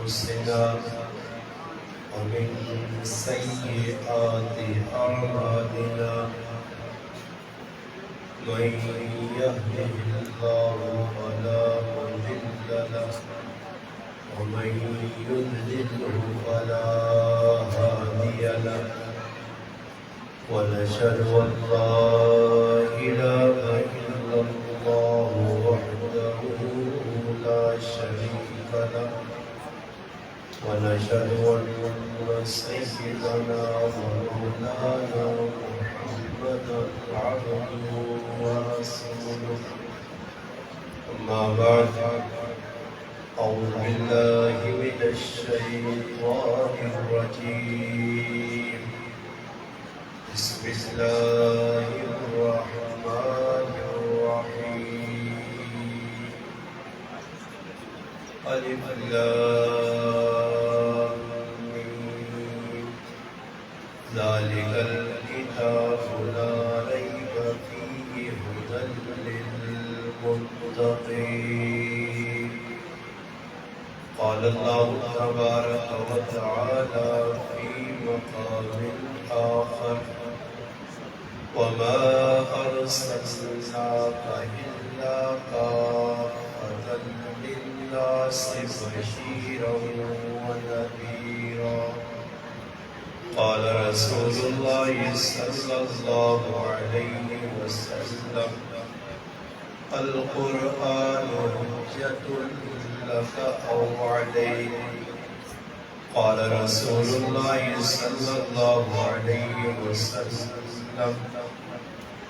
أنفسنا ومن سيئات أعمالنا من يهده الله فلا مضل له ومن يضلله فلا هادي له ونشهد أن لا إله إلا الله وحده لا شريك له ونشهد أن سيدنا ومولانا محمدا عبده ورسوله أما بعد أعوذ بالله من الشيطان الرجيم بسم الله الرحمن الرحيم ألف لام ميم ذلك الكتاب لا ريب فيه هدى للمتقين قال الله تبارك وتعالى في مقام آخر وما أرسلناك إلا كافة للناس بشيرا ونذيرا قال رسول الله صلى الله عليه وسلم القرآن حجة لك أو عليك قال رسول الله صلى الله عليه وسلم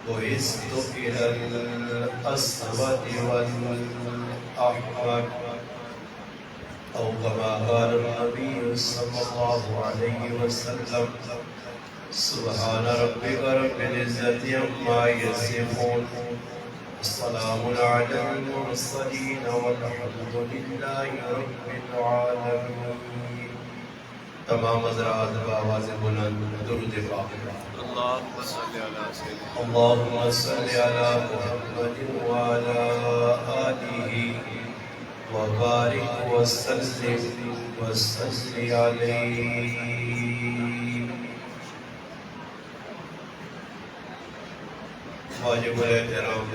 بعثت إلى الأسود والأحمر أو كما قال النبي صلى الله عليه وسلم سبحان ربك رب العزة عما يصفون السلام على المرسلين والحمد لله رب العالمين تمام حضرات بآواز بلند درود پاک اللهم صل على سيدنا اللهم صل على محمد وعلى آله وبارك وسلم عليه واجب الاحترام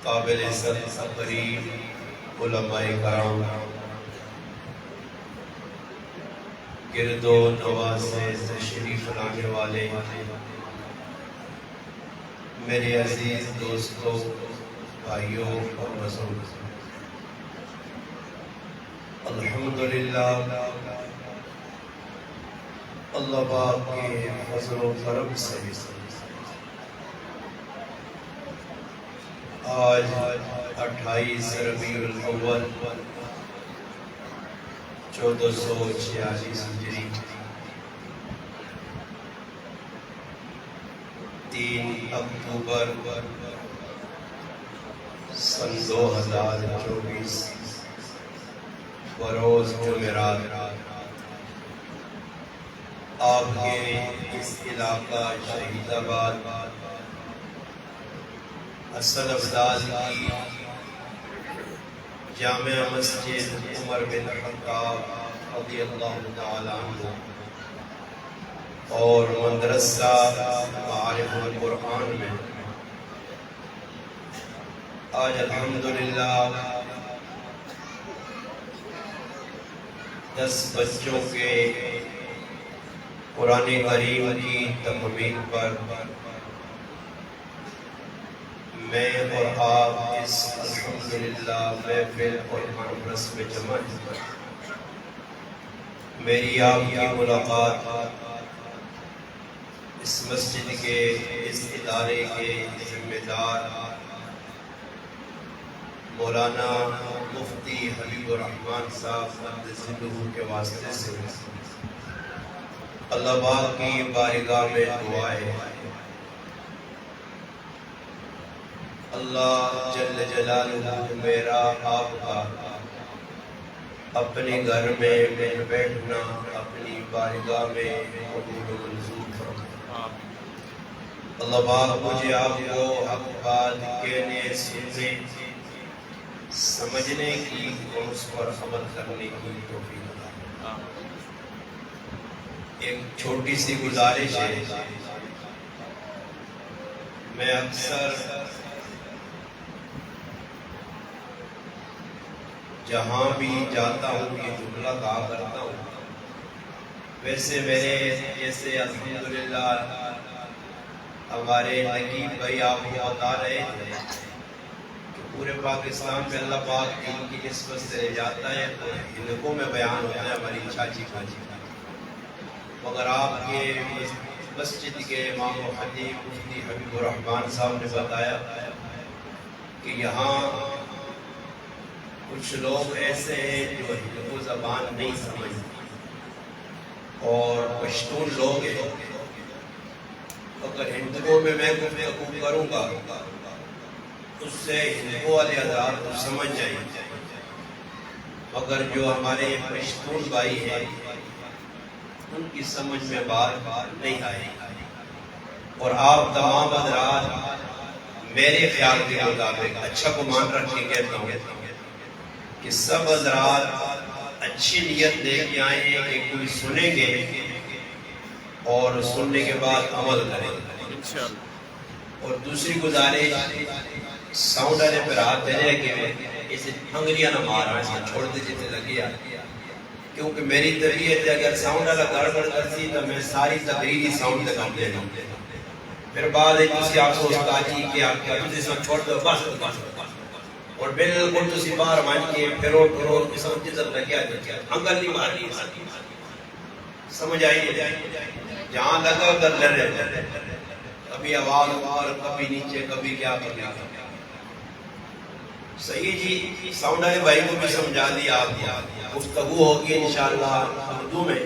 قابل عزت تقریب علماء کرام گرد و نواز سے تشریف لانے والے میرے عزیز دوستوں بھائیوں اور بزرگ الحمدللہ اللہ پاک کے فضل و کرم سے آج 28 ربیع الاول 1446 ہجری 3 اکتوبر سن 2024 بروز جمعرات آپ کے اس علاقہ شہید آباد اسد ابدال کی جامع مسجد عمر بن خطاب رضی اللہ تعالیٰ عنہ اور مدرسہ معارف القرآن میں آج الحمدللہ 10 بچوں کے قرآن کریم کی تکمیل پر میں اور آپ اس الحمدللہ محفل اور کانفرنس میں جمع ہیں۔ میری آپ کی ملاقات اس مسجد کے اس ادارے کے ذمہ دار مولانا مفتی حبیب الرحمن صاحب قدسہ کے واسطے سے اللہ پاک کی بارگاہ میں دعائیں اللہ جل جلالہ میرا آپ کا اپنے گھر میں بیٹھنا اپنی بارگاہ میں قبول و منظور فرمائے۔ اللہ پاک مجھے آپ کو حق بات کہنے سننے سمجھنے کی اور اس پر عمل کرنے کی توفیق عطا۔ ایک چھوٹی سی گزارش ہے، میں اکثر جہاں بھی جاتا ہوں یہ جملہ کہا کرتا ہوں۔ ویسے میرے جیسے الحمدللہ ہمارے نقیب بھائی آپ کو بتا رہے تھے کہ پورے پاکستان میں اللہ پاک دین کی نسبت سے جاتا ہے تو ہندکوں میں بیان ہوتا ہے ہماری چاچی کھاچی کا، مگر آپ کے مسجد کے امام و خطیب مفتی حبیب الرحمان صاحب نے بتایا کہ یہاں کچھ لوگ ایسے ہیں جو ہندو زبان نہیں سمجھتے اور پشتون لوگ ہیں، اگر ہندوؤں میں گفتگو کروں گا اس سے ہندو والے حضرات کو سمجھ جائیں گے، مگر جو ہمارے پشتون بھائی ہیں ان کی سمجھ میں بات نہیں آئی، اور آپ تمام حضرات میرے خیال کے مطابق اچھا گمان رکھ کے کہتا ہوں کہ سب حضرات اچھی نیت لے کے آئے ہیں کہ کوئی سنیں گے اور سننے کے بعد عمل کریں گے۔ اور دوسری گزارش، ساؤنڈ والے پر ہاتھ دینے کہ اسے انگلیاں نہ مارا، اس کو چھوڑ دے جیسے لگیا، کیونکہ میری طبیعت ہے اگر ساؤنڈ والا گڑبڑ کرتی تو میں ساری تقریری ساؤنڈ لگا دے دوں، پھر بعد ایک دوسری آپ کو استاجی کہ آپ کیا دوسری ساؤنڈ چھوڑ دو بس اور بالکل دوسری بار مان کے پھرو ساؤنڈ کی ضرورت لگیا انگل نہیں مارنی، سمجھ آئی جہاں لگا ادھر لڑے، کبھی آواز اوپر کبھی نیچے کبھی کیا کبھی صحیح جی۔ ساؤنڈ والے بھائی کو بھی سمجھا دیا، آپ گفتگو ہوگی انشاءاللہ اردو میں،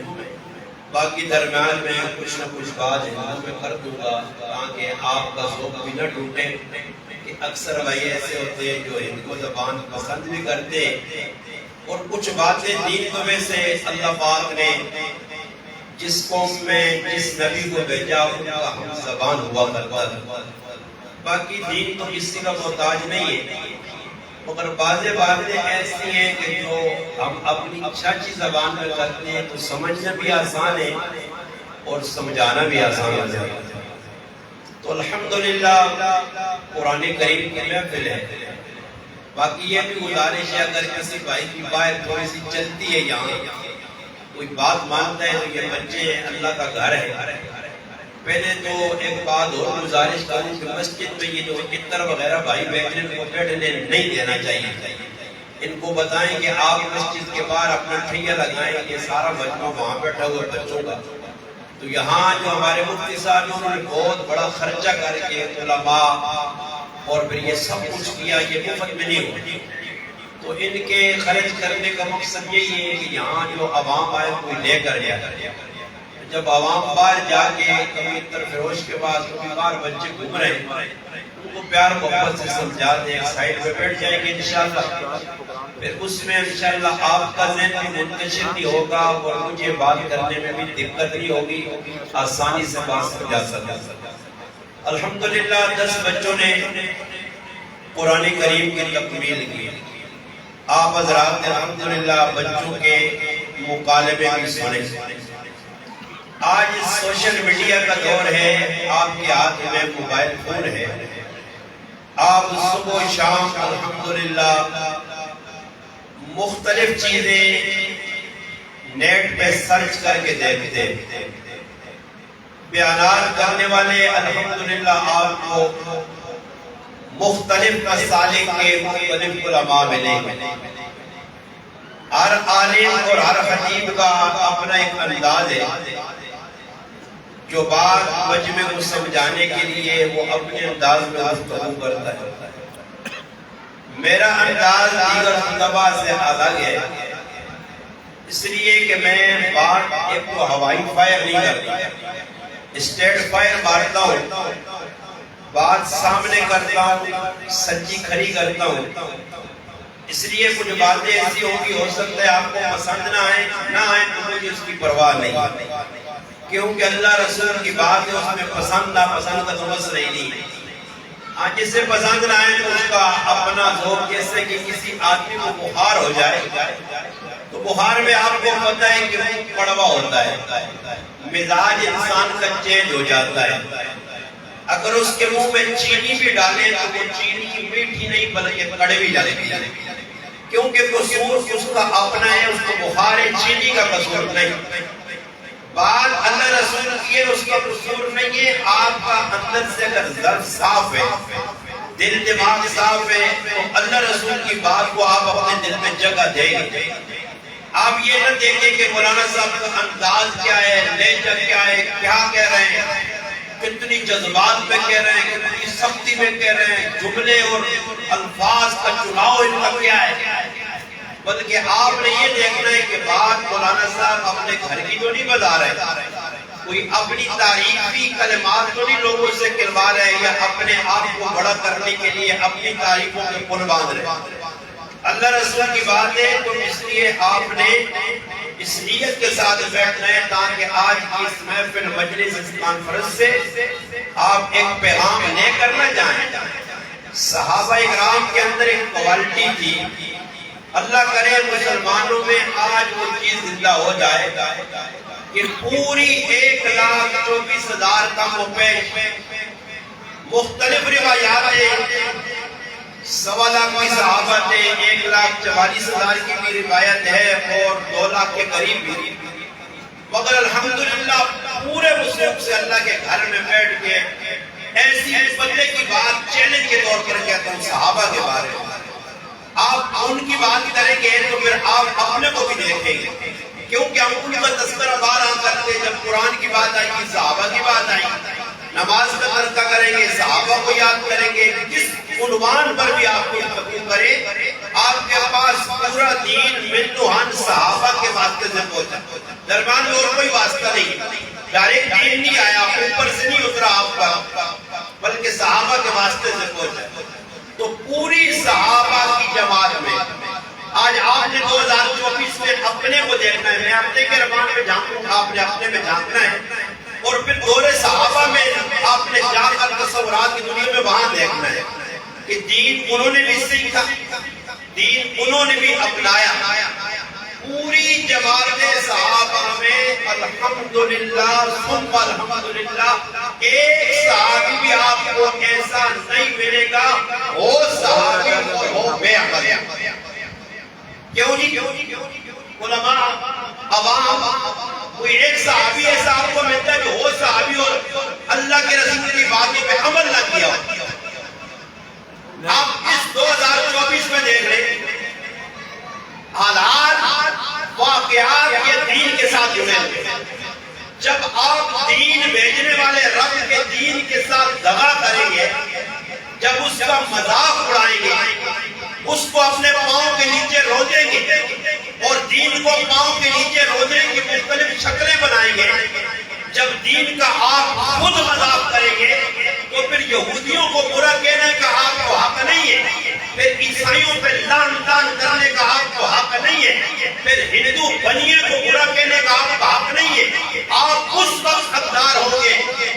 باقی درمیان میں کچھ نہ کچھ بات ہندو میں کر دوں گا تاکہ آپ کا ذوق بھی نہ ٹوٹے، کہ اکثر بھائی ایسے ہوتے ہیں جو ہندو زبان پسند بھی کرتے اور کچھ باتیں دین کو ویسے اللہ پاک نے جس قوم میں جس نبی کو بھیجا ان کا ہم زبان ہوا کرتا ہے، باقی دین تو کسی کا محتاج نہیں ہے، مگر بعض باتیں ایسی ہیں کہ جو ہم اپنی چاچی زبان میں کرتے ہیں تو سمجھنا بھی آسان ہے اور سمجھانا بھی آسان ہے۔ تو الحمدللہ قرآن کریم کی محفل ہے، باقی یہ بھی گزارش ہے اگر کسی بھائی کی بات تھوڑی سی چلتی ہے، یہاں کوئی بات مانتا ہے تو یہ بچے اللہ کا گھر ہے۔ پہلے تو ایک بات اور گزارش کروں کہ مسجد میں یہ جو عطر وغیرہ بھائی بیٹھنے کو بیٹھنے نہیں دینا چاہیے، ان کو بتائیں کہ آپ مسجد کے باہر اپنا ٹھیہ لگائیں، یہ سارا مجمع وہاں بیٹھا ہوا بچوں کا، تو یہاں جو ہمارے مفتی صاحب انہوں نے بہت بڑا خرچہ کر کے علماء اور پھر یہ سب کچھ کیا، یہ مفت میں نہیں ہوتی، تو ان کے خرچ کرنے کا مقصد یہی ہے کہ یہاں جو عوام آئے کوئی لے کر جائے، جب عوام باہر جا کے کبھی اتر فروش کے بعد کبھی باہر بچے گھوم رہے ہیں ان کو پیار محبت سے سمجھا دیں، ایک سائیڈ پہ بیٹھ جائیں گے انشاءاللہ، پھر اس میں انشاءاللہ آپ کا ذہن بھی منتشر نہیں ہوگا اور مجھے بات کرنے میں بھی دقت نہیں ہوگی، آسانی سے بات سمجھا سکتا۔ الحمدللہ 10 بچوں نے قرآن کریم کی تکمیل کی، آپ حضرات نے الحمدللہ بچوں کے مکالمے بھی سنے۔ آج سوشل میڈیا کا دور ہے، آپ کے ہاتھ میں موبائل فون ہے، آپ صبح و شام الحمدللہ مختلف چیزیں نیٹ پہ سرچ کر کے دیکھتے، بیانات کرنے والے الحمدللہ آپ کو مختلف مسالے کے مختلف علماء ملیں گے، ہر عالم اور ہر خطیب کا اپنا ایک انداز ہے، جو بات مجمع کو سمجھانے کے لیے وہ اپنے انداز میں گفتگو کرتا ہے۔ میرا انداز دیگر خطبہ سے الگ ہے، اس لیے کہ میں بات ایک تو ہوائی فائر نہیں کرتا، اسٹیٹ فائر مارتا ہوں، بات سامنے کرتا ہوں، سچی کھری کرتا ہوں، اس لیے کچھ باتیں ایسی ہوگی ہو سکتا ہے آپ کو پسند نہ آئیں تو مجھے اس کی پرواہ نہیں، کیونکہ اللہ رسول کی بات ہے، اس میں پسند نہ پسند کا تو مسئلہ ہی نہیں، آج جسے پسند نہ آئے تو اس کا اپنا ذوق، جیسے کہ کسی آدمی کو بخار ہو جائے تو بخار میں آپ کو پتہ ہے کہ وہ کڑوا ہوتا ہے، مزاج انسان کا چینج ہو جاتا ہے۔ اگر اس کے منہ میں چینی بھی ڈالیں تو وہ چینی میٹھی نہیں بلکہ کڑوی جاتی ہے، کیونکہ قصور اس کا اپنا ہے، اس کو بخار ہے، چینی کا قصور نہیں۔ بات اللہ رسول کی ہے، اس کا قصور نہیں ہے۔ آپ کا اندر سے اگر ظرف صاف ہے، دل دماغ صاف ہے، تو اللہ رسول کی بات کو آپ اپنے دل میں جگہ دیں گے۔ آپ یہ نہ دیکھیں کہ مولانا صاحب کا انداز کیا ہے، لہجہ کیا ہے، کیا کہہ رہے ہیں، کتنی جذبات میں کہہ رہے ہیں، کتنی سختی میں کہہ رہے ہیں، جملے اور الفاظ کا چناؤ ان کا کیا ہے، بلکہ آپ نے یہ دیکھنا ہے کہ بات مولانا صاحب اپنے گھر کی تو نہیں بتا رہے، کوئی اپنی تعریفی کلمات تو نہیں لوگوں سے کہلوا رہے یا اپنے آپ کو بڑا کرنے کے لیے اپنی تعریفوں کے پل باندھ رہے۔ اللہ رسول کی بات ہے تو اس لیے آپ نے اس نیت کے ساتھ بیٹھنا ہے تاکہ آج کی اس محفل مجلس اس کانفرنس سے آپ ایک پیغام لے کر نہ جائیں۔ صحابہ اکرام کے اندر ایک کوالٹی تھی، اللہ کرے مسلمانوں میں آج وہ چیز زندہ ہو جائے کہ پوری 1,24,000 کا مپیش مختلف روایات ہیں، 1.25 لاکھ کی صحابہ تھے، 1,44,000 کی بھی روایت ہے اور 2 لاکھ کے قریب بھی، مگر الحمدللہ پورے مسلم سے اللہ کے گھر میں بیٹھ کے ایسی بندے کی بات چیلنج کے طور پر کہتا ہوں صحابہ کے بارے میں۔ آپ ان کی بات کریں گے تو پھر آپ اپنے کو بھی دیکھیں گے، کیونکہ ہم ان کا تذکرہ بارہا کرتے، جب قرآن کی بات آئی گی، صحابہ کی بات آئی، نماز کا تذکرہ کریں گے، صحابہ کو یاد کریں گے، جس عنوان پر بھی آپ کو تقریر کریں، آپ کے پاس پورا دین مندوہان صحابہ کے واسطے سے پہنچا، درمیان میں اور کوئی واسطہ نہیں، ڈائریکٹ دین نہیں آیا، اوپر سے نہیں اترا آپ کا، بلکہ صحابہ کے واسطے سے پہنچا۔ تو پوری صحابہ کی جماعت میں آج آپ نے 2024 میں اپنے کو دیکھنا ہے، میں اپنے کے رمان میں جھانکوں گا، آپ نے اپنے میں جھانکنا ہے، اور پھر دور صحابہ میں آپ نے جا کر تصورات کی دنیا میں وہاں دیکھنا ہے کہ دین انہوں نے بھی سیکھا، دین انہوں نے بھی اپنایا۔ پوری جماعت صحابہ میں الحمدللہ ثم الحمدللہ ایک صحابی بھی آپ کو ایسا نہیں ملے گا وہ صحابی اور وہ بے عمل۔ کیوں جی؟ علماء عوام کوئی ایک صحابی ایسا آپ کو ملتا ہے جو وہ صحابی اور اللہ کے رسول کی باتوں پہ عمل نہ کیا ہو۔ آپ اس 2024 میں دیکھ رہے ہیں حالات واقعات یہ دین کے ساتھ جڑے ہوئے، جب آپ دین بھیجنے والے رب کے دین کے ساتھ دغا کریں گے، جب اس کا مذاق اڑائیں گے، اس کو اپنے پاؤں کے نیچے روجیں گے اور دین کو پاؤں کے نیچے روجنے کی مختلف شکلیں بنائیں گے، جب دین کا آپ خود مذاق کریں گے تو پھر یہودیوں کو برا کہنے کا آپ کو حق نہیں ہے، پھر عیسائیوں پہ لعن کرنے کا آپ کو حق نہیں ہے، پھر ہندو بنیے کو برا کہنے کا آپ کو حق نہیں ہے۔ آپ اس وقت حقدار ہوں گے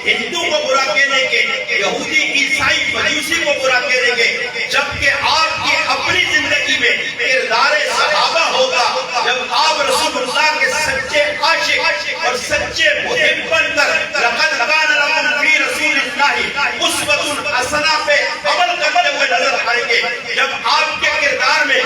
ہندو کو برا کہنے کے، یہودی عیسائی مجوسی کو برا کہنے کے، جبکہ آپ کی اپنی زندگی میں کردار صحابہ ہوگا، جب آپ رسول اللہ کے سچے عاشق اور سچے محب بن کر لقد کان لکم فی رسول اللہ اسوۃ حسنہ پہ عمل کرتے ہوئے نظر آئیں گے، جب آپ کے کردار میں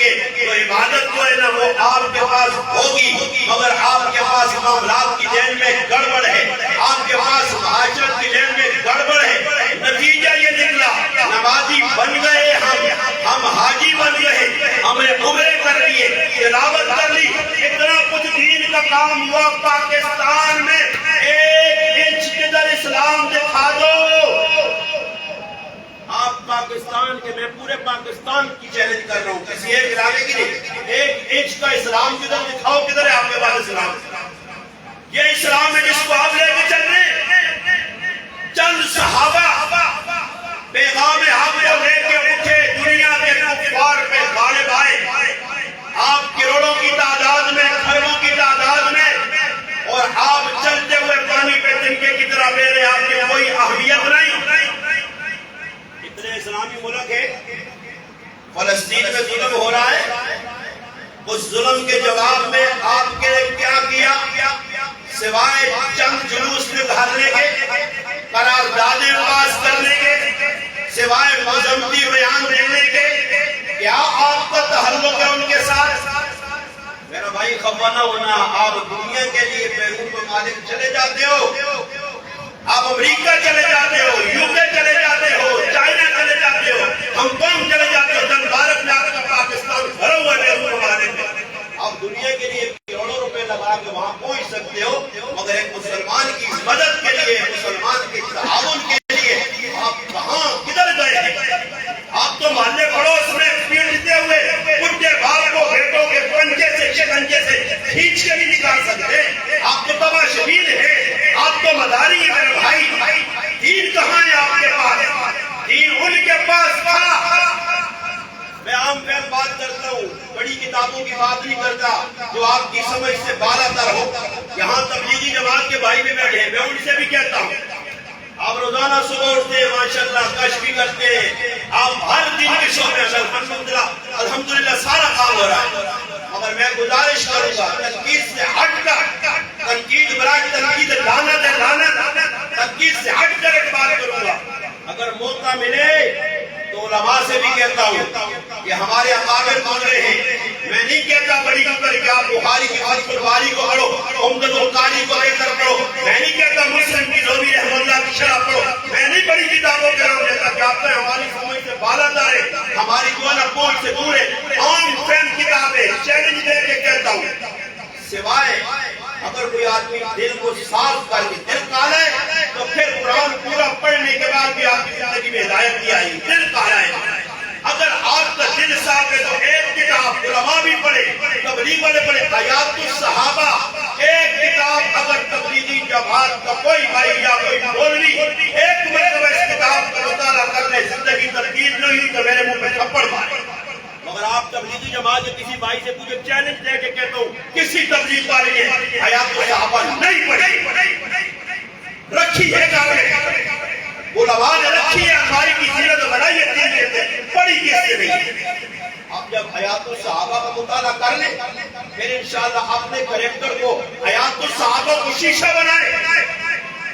گے تو عبادت جو ہے نا وہ آپ کے پاس ہوگی. مگر آپ کے پاس معاملات کی لین میں گڑبڑ ہے, آپ کے پاس معاشرت کی لین میں گڑبڑ ہے, نتیجہ یہ نکلا نمازی بن گئے ہم حاجی بن گئے, ہم نے عمرے کر لیے, تلاوت کر لی, اتنا کچھ دین کا کام ہوا. پاکستان میں 1 انچ کدھر اسلام دکھا دو. آپ پاکستان کے, میں پورے پاکستان کی چیلنج کر رہا ہوں, کسی ایک علاقے کی نہیں, 1 انچ کا اسلام کدھر دکھاؤ, کدھر ہے آپ کے پاس اسلام؟ یہ اسلام ہے جس کو آپ لے کے چل رہے ہیں. چند صحابہ پیغام حق کو لے کے اٹھے, دنیا کے کفار پہ غالب آئے. آپ کروڑوں کی تعداد میں, کھربوں کی تعداد میں, اور آپ چلتے ہوئے پانی پہ تنکے کی طرح بہ رہے, آپ کی کوئی اہمیت نہیں. اتنے اسلامی ملک ہے, فلسطین میں ظلم ہو رہا ہے, اس ظلم کے جواب میں آپ کے لیے کیا کیا سوائے چند جلوس نکالنے کے, قراردادیں پاس کرنے کے, سوائے مذمتی بیان دینے کے, کیا آپ کا تعلق ہے ان کے ساتھ؟ میرا بھائی خفا نہ ہونا, آپ دنیا کے لیے بیرون ممالک چلے جاتے ہو, آپ امریکہ چلے جاتے ہو, UK چلے جاتے ہو, چائنا چلے جاتے ہو, ہانگ کانگ چلے جاتے ہو, دن بھارت میں آپ کا پاکستان بھرا ہوا ہے بیرون ممالک میں. آپ دنیا کے لیے کروڑوں روپے لگا کے وہاں پہنچ سکتے ہو, مگر ایک مسلمان کی مدد کے لیے, مسلمان کے تعاون کے لیے آپ کہاں کدھر گئے ہیں؟ آپ تو محلے پڑوس میں پیٹتے ہوئے بڈھے باپ کو بیٹوں کے پنجے سے, شکنجے سے کھینچ کے نہیں نکال سکتے. آپ تو تباشبین ہیں, آپ تو مداری ہیں میرے بھائی. دین کہاں ہے آپ کے پاس؟ دین ان کے پاس تھا. میں عام فہم بات کرتا ہوں, بڑی کتابوں کی بات نہیں کرتا جو آپ کی سمجھ سے بالا تر ہو. یہاں تبلیغی جماعت کے بھائی بھی بیٹھے ہیں, میں ان سے بھی کہتا ہوں, آپ روزانہ صبح اٹھتے ہیں, ماشاءاللہ کشف بھی کرتے ہیں, آپ ہر دن کے شعبے میں الحمدللہ سارا کام ہو رہا ہے. مگر میں گزارش کروں گا, تنقید سے ہٹ کر, تنقید برائے تنقید لعنت ہے لعنت, تنقید سے ہٹ کر ایک بات کروں گا. اگر موقع ملے تو علماء سے بھی کہتا ہوں کہ ہمارے اکابر گزرے ہیں. میں نہیں کہتا بڑی کر کہ آپ بخاری کی فتح الباری کو پڑھو, عمدۃ القاری کو بہتر پڑھو, میں نہیں کہتا مسلم کی نووی رحمۃ اللہ کی شرح پڑھو, میں نہیں بڑی کتابوں کے نام لیتا کہ آپ نے ہماری سمجھ سے بالا تر ہے, ہماری جو نا پہنچ سے دور ہے. عام فہم کتابیں چیلنج دے کے کہتا ہوں, سوائے اگر کوئی آدمی دل کو صاف کر کے, دل کالا ہے تو پھر قرآن پورا پڑھنے کے بعد بھی آپ کی زندگی میں ہدایت نہیں آئی. دل کالا ہے, اگر آپ کا دل صاف ہے تو ایک کتاب علماء بھی پڑھے, تبلیغ والے پڑھے, حیات الصحابہ ایک کتاب اگر تبلیغی جماعت کا کوئی بھائی یا کوئی مولوی ایک مرتبہ اس کتاب کا مطالعہ کر لے, زندگی تبدیل نہیں ہوئی تو میرے منہ میں تھپڑ مارے. مگر آپ تبلیغی جماعت کے کسی بھائی سے پوچھے, چیلنج دے کے کہتا ہوں, کسی تبلیغ والے نے حیات الصحابہ نہیں پڑھی, رکھی ہے کامل, علماء نے رکھی ہے, ہماری کی سیرت بڑھائی ہے, دین کہتے ہیں, پڑھی کیسے نہیں. آپ جب حیات الصحابہ کا مطالعہ کر لیں پھر انشاءاللہ اپنے کریکٹر کو حیات الصحابہ کو شیشہ بنائے,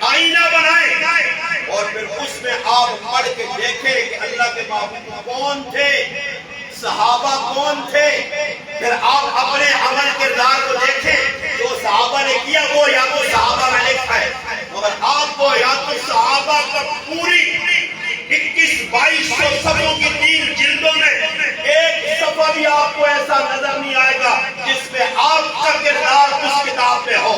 آئینہ بنائے, اور پھر اس میں آپ پڑھ کے دیکھیں کہ اللہ کے محبوب کون تھے, صحابہ کون تھے. پھر آپ اپنے عمل کردار کو دیکھیں, جو صحابہ نے کیا وہ یا تو صحابہ میں لکھا ہے, مگر آپ کو یا تو صحابہ کا پوری 21-2200 صفحوں کی 3 جلدوں میں ایک صفحہ بھی آپ کو ایسا نظر نہیں آئے گا جس میں آپ کا کردار اس کتاب میں ہو.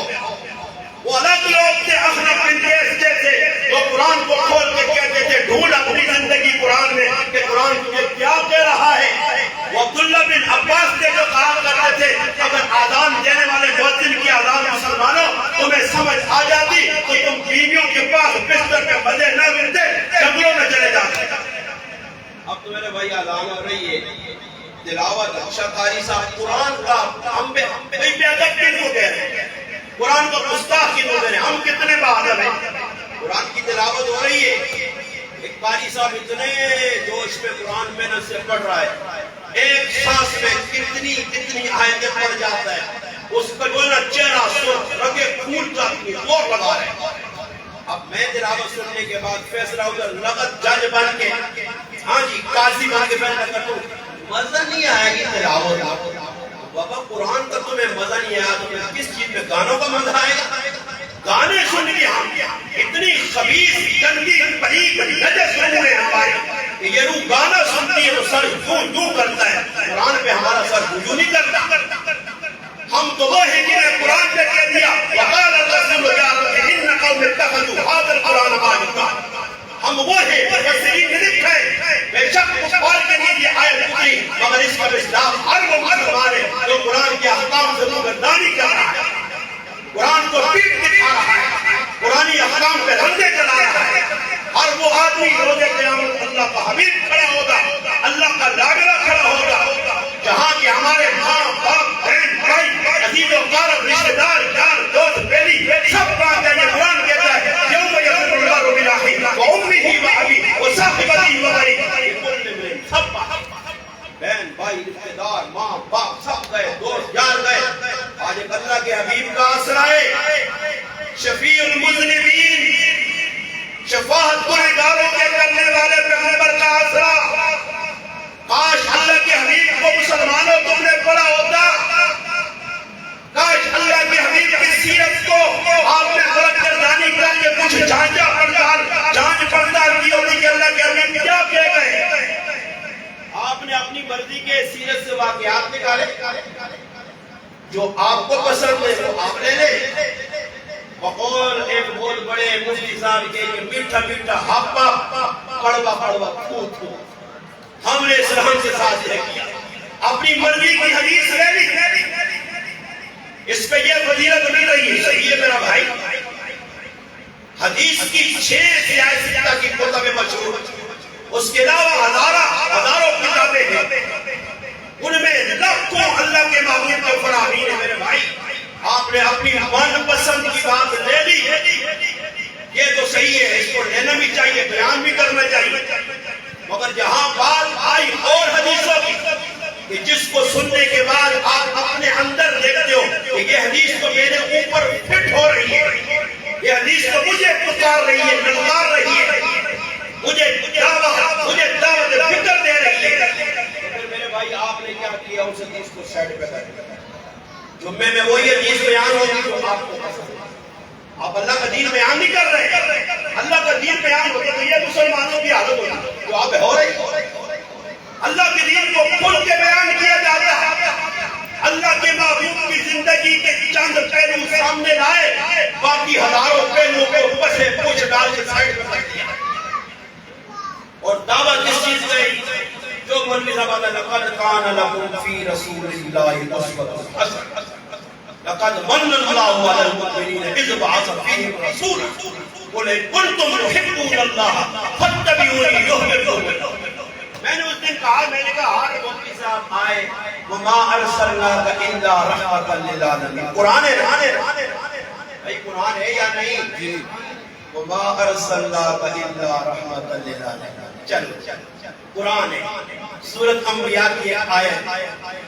وہ الگ لوگ تھے, احنف بن قیس جیسے, وہ قرآن کو کھول کے کہتے تھے ڈھونڈ اپنی زندگی قرآن میں کہ قرآن تجھے کیا کہہ رہا ہے. وہ عبداللہ بن عباس سے جو کہا کرتے تھے, اگر آذان دینے والے مؤذن کی آذان مسلمانوں تمہیں سمجھ آ جاتی تو تم بیویوں کے پاس بستر پہ مزے نہ ملتے, جنگلوں میں چلے جاتے. اب تو میرے بھائی آذان ہو رہی ہے, تلاوت اچھا قاری صاحب قرآن کا ہم بے ادب کن ہو گئے, قرآن کو گستاخ کن ہو گئے, ہم کتنے بہادر ہیں. قرآن کی تلاوت ہو رہی ہے, ایک قاری صاحب اتنے جوش میں قرآن محنت سے پڑھ رہا ہے, ایک سانس میں کتنی آیتیں پڑھ جاتا ہے, اس کا جو نا چہرہ سرخ رگے پھول جاتی ہے, زور لگا رہے ہیں. اب میں تلاوت سننے کے بعد فیصلہ ادھر نقد جج بن کے, ہاں جی قاضی بن کے فیصلہ کرتا ہوں, مزہ نہیں آئے گی تلاوت. بابا قرآن کا تمہیں مزہ نہیں آیا تو کس چیز میں گانوں کا مزہ آئے گا؟ گانے سن کے ہم اتنی خبیث گندی پلید نجس روح ہے ہماری کہ یہ روح گانا سنتی ہے تو سر یوں کرتا ہے. قرآن پہ ہمارا سر یوں نہیں کرتا. ہم تو وہ ہیں جنہیں قرآن پہ کہہ دیا وقال الرسول یا رب ان قوم اتخذوا هذا القرآن مهجورا. ہم وہ ہیں مفسرین نے لکھا ہے بے شک کفار کے لیے یہ آیت اتری مگر اس کا اسلام ہر وہ مسلمان ہے جو قرآن کے احکام سے روگردانی کر رہا ہے, قرآن کو پیٹ دکھا رہا ہے, قرآنی احکام پہ رندے چلا رہا ہے. ہر وہ آدمی روز قیامت اللہ کا حبیب کھڑا ہوگا, اللہ کا لاڈلا کھڑا ہوگا, جہاں کہ ہمارے ماں باپ بہن بھائی عزیز و اقارب رشتہ دار جان دوست بیلی سب بات ہے. یہ قرآن کہتا ہے یوم یفر المرء من اخیہ وامہ وابیہ وصاحبتہ وبنیہ, سب بہن بھائی رشتہ دار ماں باپ سب گئے, دوست یار گئے. آج ایک اللہ کے حبیب کا آسرا ہے, شفیع المذنبین, شفاعت گنہگاروں کے کرنے والے پیغمبر کا آسرا. کاش اللہ کے حبیب کو مسلمانوں تم نے پڑھا ہوتا, کاش اللہ کے حبیب کی سیرت کو آپ نے غلط گردانی کر کے کچھ جانچ پڑتال کی ہوتی کہ اللہ کے حبیب کیا کہہ گئے. آپ نے اپنی مرضی کے سیرت سے واقعات نکالے, جو آپ کو پسند ہے وہ آپ لے لیں. بقول ایک بہت بڑے مفتی صاحب کے کہ میٹھا میٹھا ہاپا کڑوا کڑوا تھو تھو, ہم نے اسلام کے ساتھ یہ کیا, اپنی مرضی کی حدیث لے لی, اس پہ یہ فضیلت مل رہی ہے. صحیح ہے میرا بھائی, حدیث کی 6 سیاستہ کی کتابیں مشہور, اس کے علاوہ ہزاروں کتابیں ہیں, ان میں لاکھوں اللہ کے محبوب کے فرامین ہیں. میرے بھائی آپ نے اپنی من پسند کی بات لے لی, یہ تو صحیح ہے, اس کو لینا بھی چاہیے, بیان بھی کرنا چاہیے. مگر جہاں بات آئی اور حدیثوں کی کہ جس کو سننے کے بعد آپ اپنے اندر دیکھتے ہو کہ یہ حدیث تو میرے اوپر فٹ ہو رہی ہے, یہ حدیث تو مجھے پکار رہی ہے, للکار رہی ہے, مجھے دعوت فکر دے رہی ہے. میرے بھائی آپ نے کیا کیا, اس حدیث کو سائڈ پہ کر دیا. جمعے میں وہی حدیث بیان ہوگی جو آپ کو پسند ہے. آپ اللہ کا دین بیان نہیں کر رہے, اللہ کا دین بیان ہوگا تو یہ مسلمانوں کی حالت ہوگی جو آپ ہو رہی. اللہ کے دین کو کھل کے بیان کیا جاتا ہے, اللہ کے محبوب کی زندگی کے چند پہلو سامنے لائے, باقی ہزاروں پہلو کے اوپر سے پوچھ ڈال کے سائڈ پہ کر دیا. اور دعوت کس چیز گئی جو مولوی صاحب نے لقد کان لکم فی رسول اللہ اسوۃ حسنہ, لقد من اللہ علی المؤمنین اذ بعث فیہم رسولا قل ان کنتم تحبون اللہ فاتبعونی یحببکم اللہ. میں نے اس دن کہا, میں نے کہا ہر مفتی صاحب آئے وما ارسلناک الا رحمۃ للعالمین. قرآن ہے بھائی, قرآن ہے یا نہیں؟ وما ارسلناک الا رحمۃ للعالمین. چلو قرآن ہے, سورۃ انبیاء کی آیت,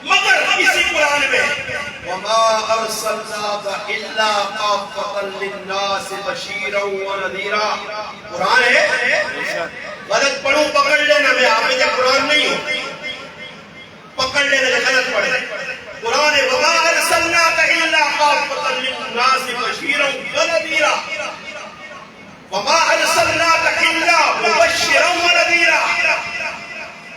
مگر اسی قرآن میں وما ارسلناک الا کافۃ للناس بشیرا ونذیرا. قرآن ہے, غلط پڑھوں پکڑ لینا, میں آپ نے قرآن نہیں ہوں, پکڑ لینا غلط پڑھے. قرآن ہے وما ارسلناک الا کافۃ للناس بشیرا ونذیرا, وما ارسلناک الا مبشرا ونذیرا,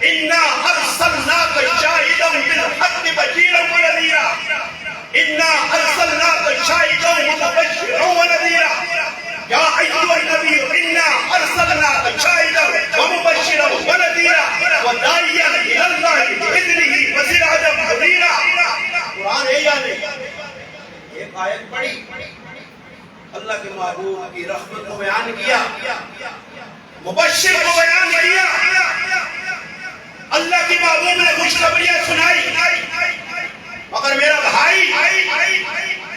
انا ارسلناک شاہدا بالحق بشیرا ونذیرا, انا ارسلناک شاہدا ومبشرا ونذیرا. یا ایھا النبی انا ارسلناک شاہدا ومبشرا ونذیرا وداعیا الی اللہ باذنہ وسراجا منیرا. قرآن ہے یا نہیں؟ ایک آیت پڑھی, اللہ کے محبوب کی رحمت کو بیان کیا, مبشر کو بیان کیا, اللہ کی محبوب نے خوشخبریاں سنائی. مگر میرا بھائی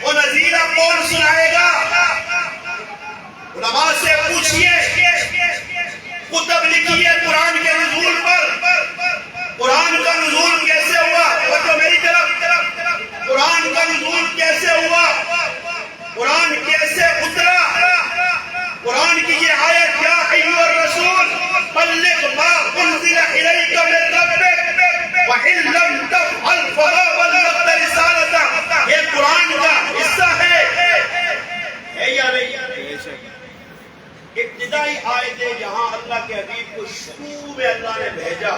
وہ نذیرہ کون سنائے گا؟ علماء سے پوچھئے, کتب لکھی ہے قرآن کے نزول پر, قرآن کا نزول کیسے ہوا؟ توجہ میری طرف, قرآن کا نزول کیسے ہوا, قرآن کیسے اترا؟ قرآن کی یہ آیت یا ایھا الرسول بلغ ما انزل الیک من ربک کے حبیب کو شروع میں اللہ نے بھیجا،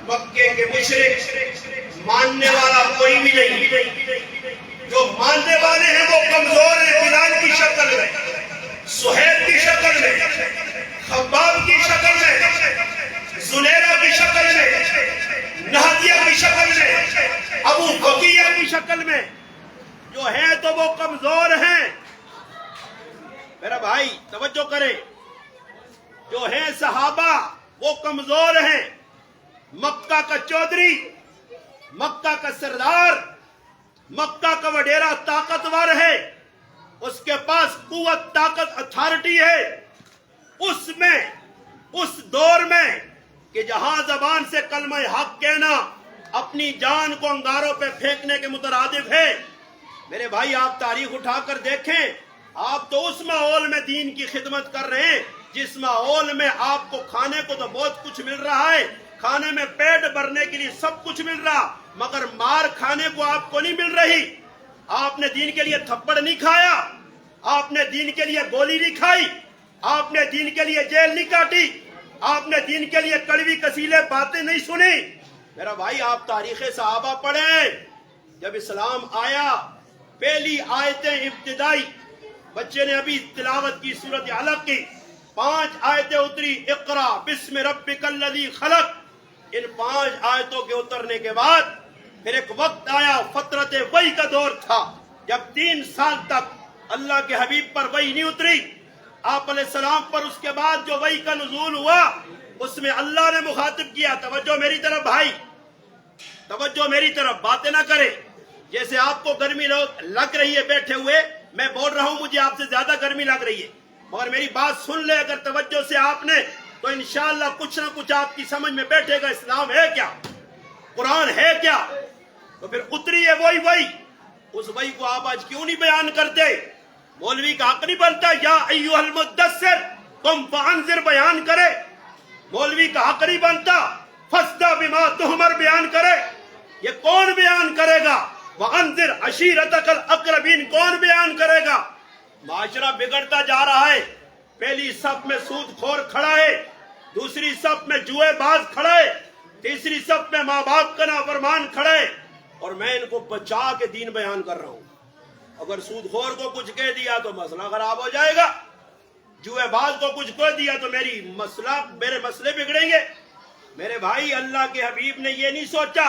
مکے کے مشرک ماننے والا کوئی بھی نہیں، جو ماننے والے ہیں وہ کمزور ہیں، بلال کی شکل میں، سہیل کی شکل میں، خباب کی شکل میں، زلیرہ کی شکل میں، نہدیہ کی شکل میں، ابو بکیہ کی شکل میں، جو ہیں تو وہ کمزور ہیں۔ میرا بھائی توجہ کرے، جو ہیں صحابہ وہ کمزور ہیں۔ مکہ کا چودھری، مکہ کا سردار، مکہ کا وڈیرا طاقتور ہے، اس کے پاس قوت، طاقت، اتھارٹی ہے۔ اس میں، اس دور میں کہ جہاں زبان سے کلمہ حق کہنا اپنی جان کو انگاروں پہ پھینکنے کے مترادف ہے۔ میرے بھائی آپ تاریخ اٹھا کر دیکھیں، آپ تو اس ماحول میں دین کی خدمت کر رہے ہیں جس ماحول میں آپ کو کھانے کو تو بہت کچھ مل رہا ہے، کھانے میں پیٹ بھرنے کے لیے سب کچھ مل رہا، مگر مار کھانے کو آپ کو نہیں مل رہی۔ آپ نے دین کے لیے تھپڑ نہیں کھایا، آپ نے دین کے لیے گولی نہیں کھائی، آپ نے دین کے لیے جیل نہیں کاٹی، آپ نے دین کے لیے کڑوی کسیلے باتیں نہیں سنی۔ میرا بھائی آپ تاریخ صحابہ پڑھیں، جب اسلام آیا پہلی آیتیں ابتدائی، بچے نے ابھی تلاوت کی سورۃ علق کی، 5 آیتیں اتری، اقرا بسم ربک الذی خلق۔ ان 5 آیتوں کے اترنے کے بعد پھر ایک وقت آیا، فترت وحی کا دور تھا، جب 3 سال تک اللہ کے حبیب پر وحی نہیں اتری۔ آپ علیہ السلام پر اس کے بعد جو وحی کا نزول ہوا اس میں اللہ نے مخاطب کیا، توجہ میری طرف بھائی، توجہ میری طرف، باتیں نہ کرے۔ جیسے آپ کو گرمی لگ رہی ہے بیٹھے ہوئے، میں بول رہا ہوں مجھے آپ سے زیادہ گرمی لگ رہی ہے، مگر میری بات سن لے اگر توجہ سے آپ نے، تو انشاءاللہ کچھ نہ کچھ آپ کی سمجھ میں بیٹھے گا۔ اسلام ہے کیا، قرآن ہے کیا، تو پھر اتری ہے وہی، اس وہی کو آپ آج کیوں نہیں بیان کرتے؟ مولوی کا حق نہیں بنتا یا ایھا المدثر تم فانذر بیان کرے، مولوی کا حق نہیں بنتا فاصدع بما تؤمر بیان کرے۔ یہ کون بیان کرے گا؟ وانذر عشیرتک الاقربین کون بیان کرے گا؟ معاشرہ بگڑتا جا رہا ہے، پہلی صف میں سود خور کھڑا ہے، دوسری صف میں جوئے باز کھڑا ہے، تیسری صف میں ماں باپ کا نافرمان کھڑا ہے، اور میں ان کو بچا کے دین بیان کر رہا ہوں۔ اگر سود خور کو کچھ کہہ دیا تو مسئلہ خراب ہو جائے گا، جوئے باز کو کچھ کہہ دیا تو میرے مسئلے بگڑیں گے۔ میرے بھائی اللہ کے حبیب نے یہ نہیں سوچا،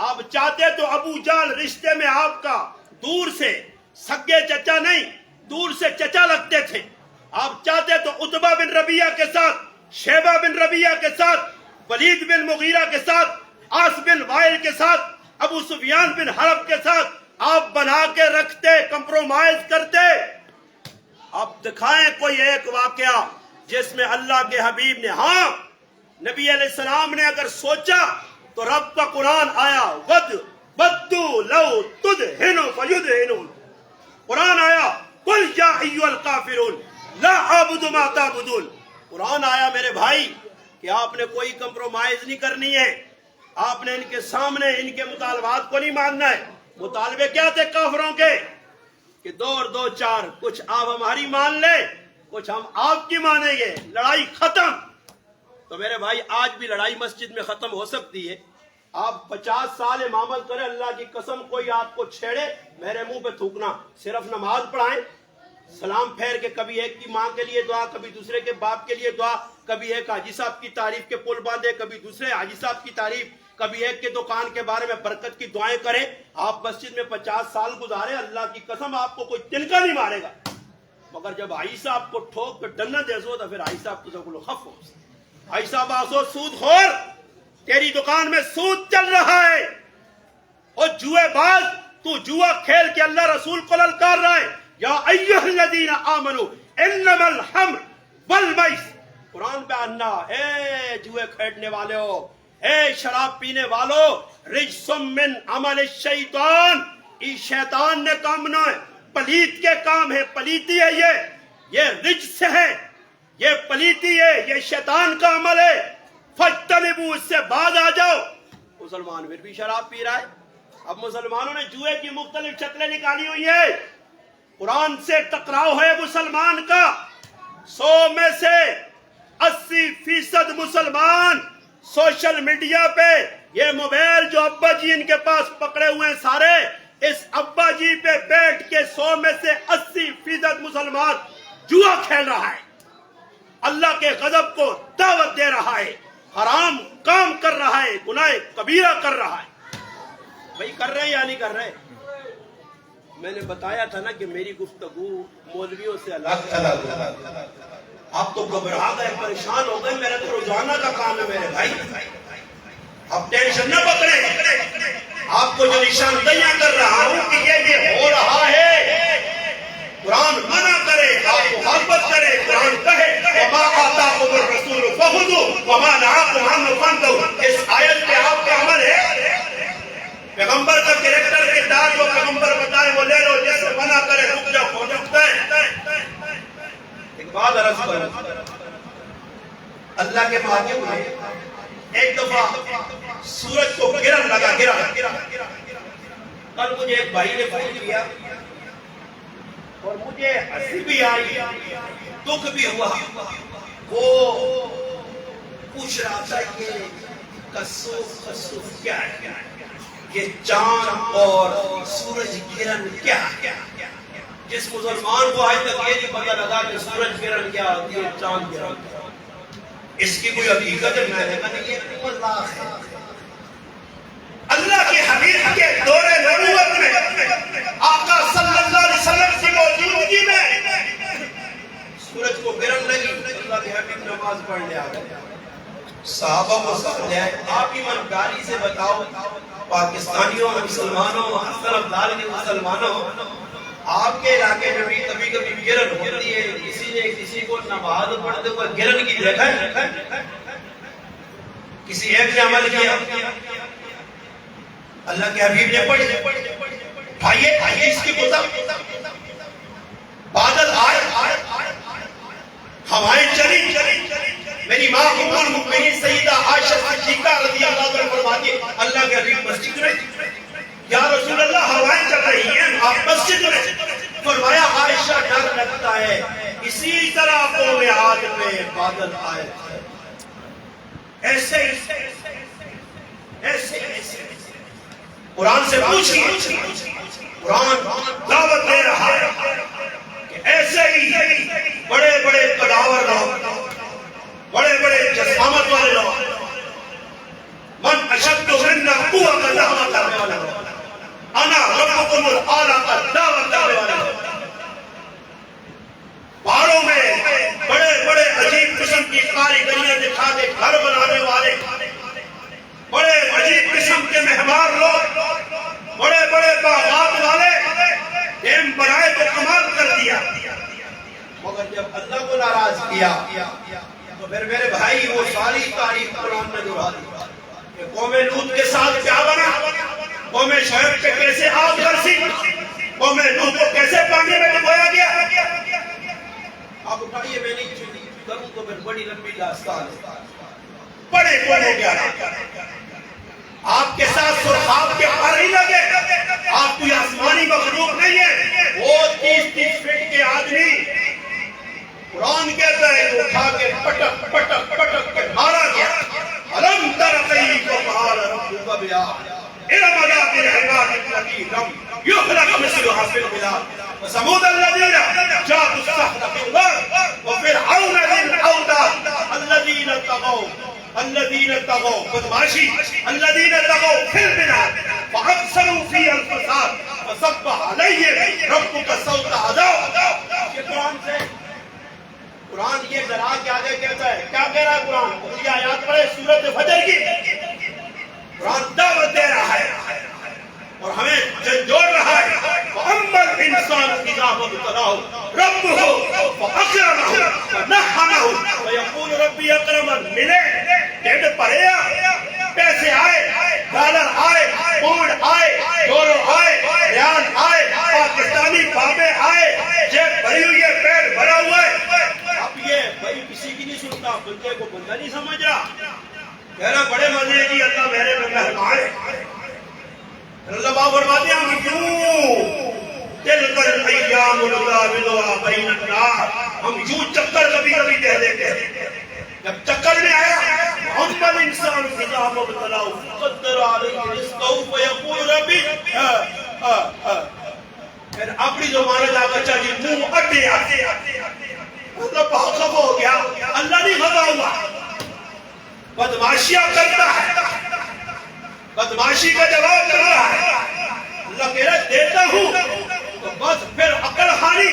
آپ چاہتے تو ابو جہل رشتے میں آپ کا دور سے، سگے چچا نہیں، دور سے چچا لگتے تھے، آپ چاہتے تو عتبہ بن ربیعہ کے ساتھ، شیبہ بن ربیعہ کے ساتھ، ولید بن مغیرہ کے ساتھ، عاص بن وائل کے ساتھ، ابو سفیان بن حرب کے ساتھ آپ بنا کے رکھتے، کمپرومائز کرتے۔ اب دکھائیں کوئی ایک واقعہ جس میں اللہ کے حبیب نے، ہاں نبی علیہ السلام نے اگر سوچا تو رب کا قرآن آیا، وَدُّوا لَوْ تُدْهِنُوا فَيُدْهِنُونَ، قرآن آیا، قُلْ يَا أَيُّهَا الْكَافِرُونَ لَا أَعْبُدُ مَا تَعْبُدُونَ، قرآن آیا میرے بھائی کہ آپ نے کوئی کمپرومائز نہیں کرنی ہے، آپ نے ان کے سامنے ان کے مطالبات کو نہیں ماننا ہے۔ مطالبے کیا تھے کافروں کے؟ کہ 2 اور 2 4، کچھ آپ ہماری مان لیں، کچھ ہم آپ کی مانیں گے، لڑائی ختم۔ تو میرے بھائی آج بھی لڑائی مسجد میں ختم ہو سکتی ہے، آپ 50 سال امامت کریں، اللہ کی قسم کوئی آپ کو چھیڑے میرے منہ پہ تھوکنا، صرف نماز پڑھائیں، سلام پھیر کے کبھی ایک کی ماں کے لیے دعا، کبھی دوسرے کے باپ کے لیے دعا، کبھی ایک حاجی صاحب کی تعریف کے پل باندھے، کبھی دوسرے حاجی صاحب کی تعریف، کبھی ایک کے دکان کے بارے میں برکت کی دعائیں کریں، آپ مسجد میں 50 سال گزارے، اللہ کی قسم آپ کو کوئی تنکا نہیں مارے گا، مگر جب حاجی صاحب کو ٹھوک کے ڈننا دے سو تو پھر حاجی صاحب تو بولو خف ہو، حاجی صاحب آسو سود خور، تیری دکان میں سود چل رہا ہے، اور جوئے باز تو جوا کھیل کے اللہ رسول کو للکار رہا ہے، یا ایھا الذین آمنوا انما الخمر والمیسر، قرآن پہ آنا، اے جوئے کھیلنے والے ہو، اے شراب پینے والو، رجس من عمل الشیطان، یہ شیطان نے کام بنائے، پلیت کے کام ہے، پلیتی ہے یہ رجس ہے، یہ پلیتی ہے، یہ شیطان کا عمل ہے، فاجتنبوا، اس سے باز آ جاؤ۔ مسلمان پھر بھی شراب پی رہا ہے۔ اب مسلمانوں نے جوئے کی مختلف شکلیں نکالی ہوئی ہیں، قرآن سے ٹکراؤ ہے مسلمان کا، 100 میں سے 80% مسلمان سوشل میڈیا پہ یہ موبائل جو ابا جی ان کے پاس پکڑے ہوئے ہیں سارے، اس ابا جی پہ بیٹھ کے 100 میں سے 80% مسلمان جوا کھیل رہا ہے، اللہ کے غضب کو دعوت دے رہا ہے، حرام کام کر رہا ہے، گناہ کبیرہ کر رہا ہے۔ بھائی کر رہے ہیں یا نہیں کر رہے؟ میں نے بتایا تھا نا کہ میری گفتگو مولویوں سے الگ۔ آپ تو گھبرا گئے، پریشان ہو گئے، میرا تو روزانہ کا کام ہے میرے بھائی۔ اب ٹینشن نہ پکڑے، آپ کو جو نشاندہیاں کر رہا ہوں کہ یہ ہو رہا ہے، قرآن منع کرے، آپ محبت کرے، قرآن کہے وَمَا آتَاكُمُ الرَّسُولُ فَخُذُوهُ وَمَا نَهَاكُمْ عَنْهُ فَانْتَهُوا۔ اس آیت پہ آپ کا عمل ہے، پیغمبر کا کریکٹر کردار جو پیغمبر بتائے وہ لے لو، جیسے منع کرے رک جاؤ، کون رکتا ہے؟ ایک بات عرض کروں، اللہ کے محاکم میں ایک دفعہ سورج کو گرن لگا، کل مجھے ایک بھائی نے فون کیا اور مجھے ہنسی بھی آئی، دکھ بھی ہوا۔ وہ پوچھ رہا تھا کہ کسوف کیا ہے، یہ چاند اور سورج گرہن کیا ہے؟ جس مسلمان کو آج تک یہ نہیں پتہ لگا کہ سورج گرہن کیا ہوتی ہے، چاند گرہن کیا ہوتی ہے، اس کی کوئی حقیقت ہے؟ میں نے کہا یہ مذاق ہے۔ اللہ کے حبیب کے دور نبوت میں، آقا صلی اللہ علیہ وسلم کی موجودگی میں سورج کو گرہن لگی، اللہ کے حبیب نماز پڑھنے آ گئے، صحابہ کو سمجھائے، آپ ایمانداری سے بتاؤ پاکستانیوں، مسلمانوں، افغان دال کے مسلمانوں، آپ کے علاقے میں بھی کبھی کبھی گرہن ہوتی ہے، کسی نے کسی کو نماز پڑھتے ہوئے گرہن کی دیکھا ہے؟ کسی ایک نے عمل کیا؟ اللہ کے حبیب نے پڑھی، آئیے اس کی گزر، بادل آئے، ہوائیں چلی، میری ماں ام المؤمنین سیدہ عائشہ صدیقہ رضی اللہ عنہا فرماتی ہے اللہ کے حبیب مسجد میں، یا رسول اللہ ہوائیں چل رہی ہیں، آپ مسجد میں؟ فرمایا عائشہ ڈر لگتا ہے اسی طرح قوم عاد میں بادل آئے تھے، ایسے قرآن سے پوچھئے، قرآن دعوت دے رہا ہے کہ ایسے ہی بڑے بڑے قداور لوگ، بڑے بڑے جسامت والے لوگ، من اشد منا قوة دعوت کرنے والے لوگ، انا ربکم الاعلی کا دعوت کرنے والے لوگ، پہاڑوں میں بڑے بڑے عجیب قسم کی کاریگریاں دکھا کے گھر بنانے والے، بڑے عجیب قسم کے مہمان لوگ، بڑے بڑے باغات والے، ڈیم بنائے تو کمال کر دیا، مگر جب اللہ کو ناراض کیا تو پھر میرے بھائی وہ ساری تاریخ قرآن نے دہرا دی کہ قوم لوط کے ساتھ کیا بنا، قوم شعیب پہ کیسے آگ برسی، قوم لوط کو کیسے پانی میں ڈبویا گیا۔ آپ اٹھائیے، میں نہیں کروں تو پھر بڑی لمبی داستان ہے، بڑے کونے کیا آپ کے ساتھ سرخاب کے پر ہی لگے، آپ کوئی آسمانی مخلوق نہیں ہے، وہ 30 فٹ کے آدمی قرآن کہتا ہے کہ اٹھا کے پٹک پٹک پٹک کے مارا گیا۔ علم تر کیف فعل ربک بعاد ارم ذات العماد التي لم يخلق مثلها في البلاد وثمود الذين جابوا الصخر بالواد وفرعون ذي الاوتاد الذين طغوا بدماشی الذين طغوا في البلاد فاكثروا فيها الفساد فصب عليهم ربك صوت عذاب۔ یہ قرآن سے، قرآن یہ ڈرا کے آگے کہتا ہے، کیا کہہ رہا ہے قرآن؟ اگلی آیات پڑھے سورۃ فجر کی، قرآن دعوت دے رہا ہے اور ہمیں جھنجھوڑ رہا ہے۔ وَأَمَّا الْإِنسَانُ إِذَا مَا ابْتَلَاهُ رَبُّهُ فَأَكْرَمَهُ وَنَعَّمَهُ فَيَقُولُ رَبِّي أَكْرَمَنِ، ملے ڈیڑھ پڑے، پیسے آئے، ڈالر آئے، پاؤنڈ آئے، یورو آئے، ریال آئے، پاکستانی بابے آئے، جیب بھری ہوئی ہے، پیٹ بھرا ہوا ہے، اب یہ بھائی کسی کی نہیں سنتا، بندے کو بندہ نہیں سمجھ رہا، کہہ رہا بڑے مزے جی اللہ میرے میں مہربان ہے۔ اللہ باب فرماتے ہیں ہم یوں تلک الایام نداولها بین الناس، ہم یوں چکر کبھی کبھی دے دیتے ہیں، شکل میں آیا محمد انسان اذا مبتلاہ قدر علیہ رزقہ فیقول ربی پھر اپنی زبان جا کر چاہیے منہ اٹے آتے اللہ بہت خفا ہو گیا. اللہ نہیں خفا ہوا, بدماشیاں کرتا ہے, بدماشی کا جواب کرتا ہے. اللہ کہہ رہا دیتا ہوں تو بس پھر عقل خانی,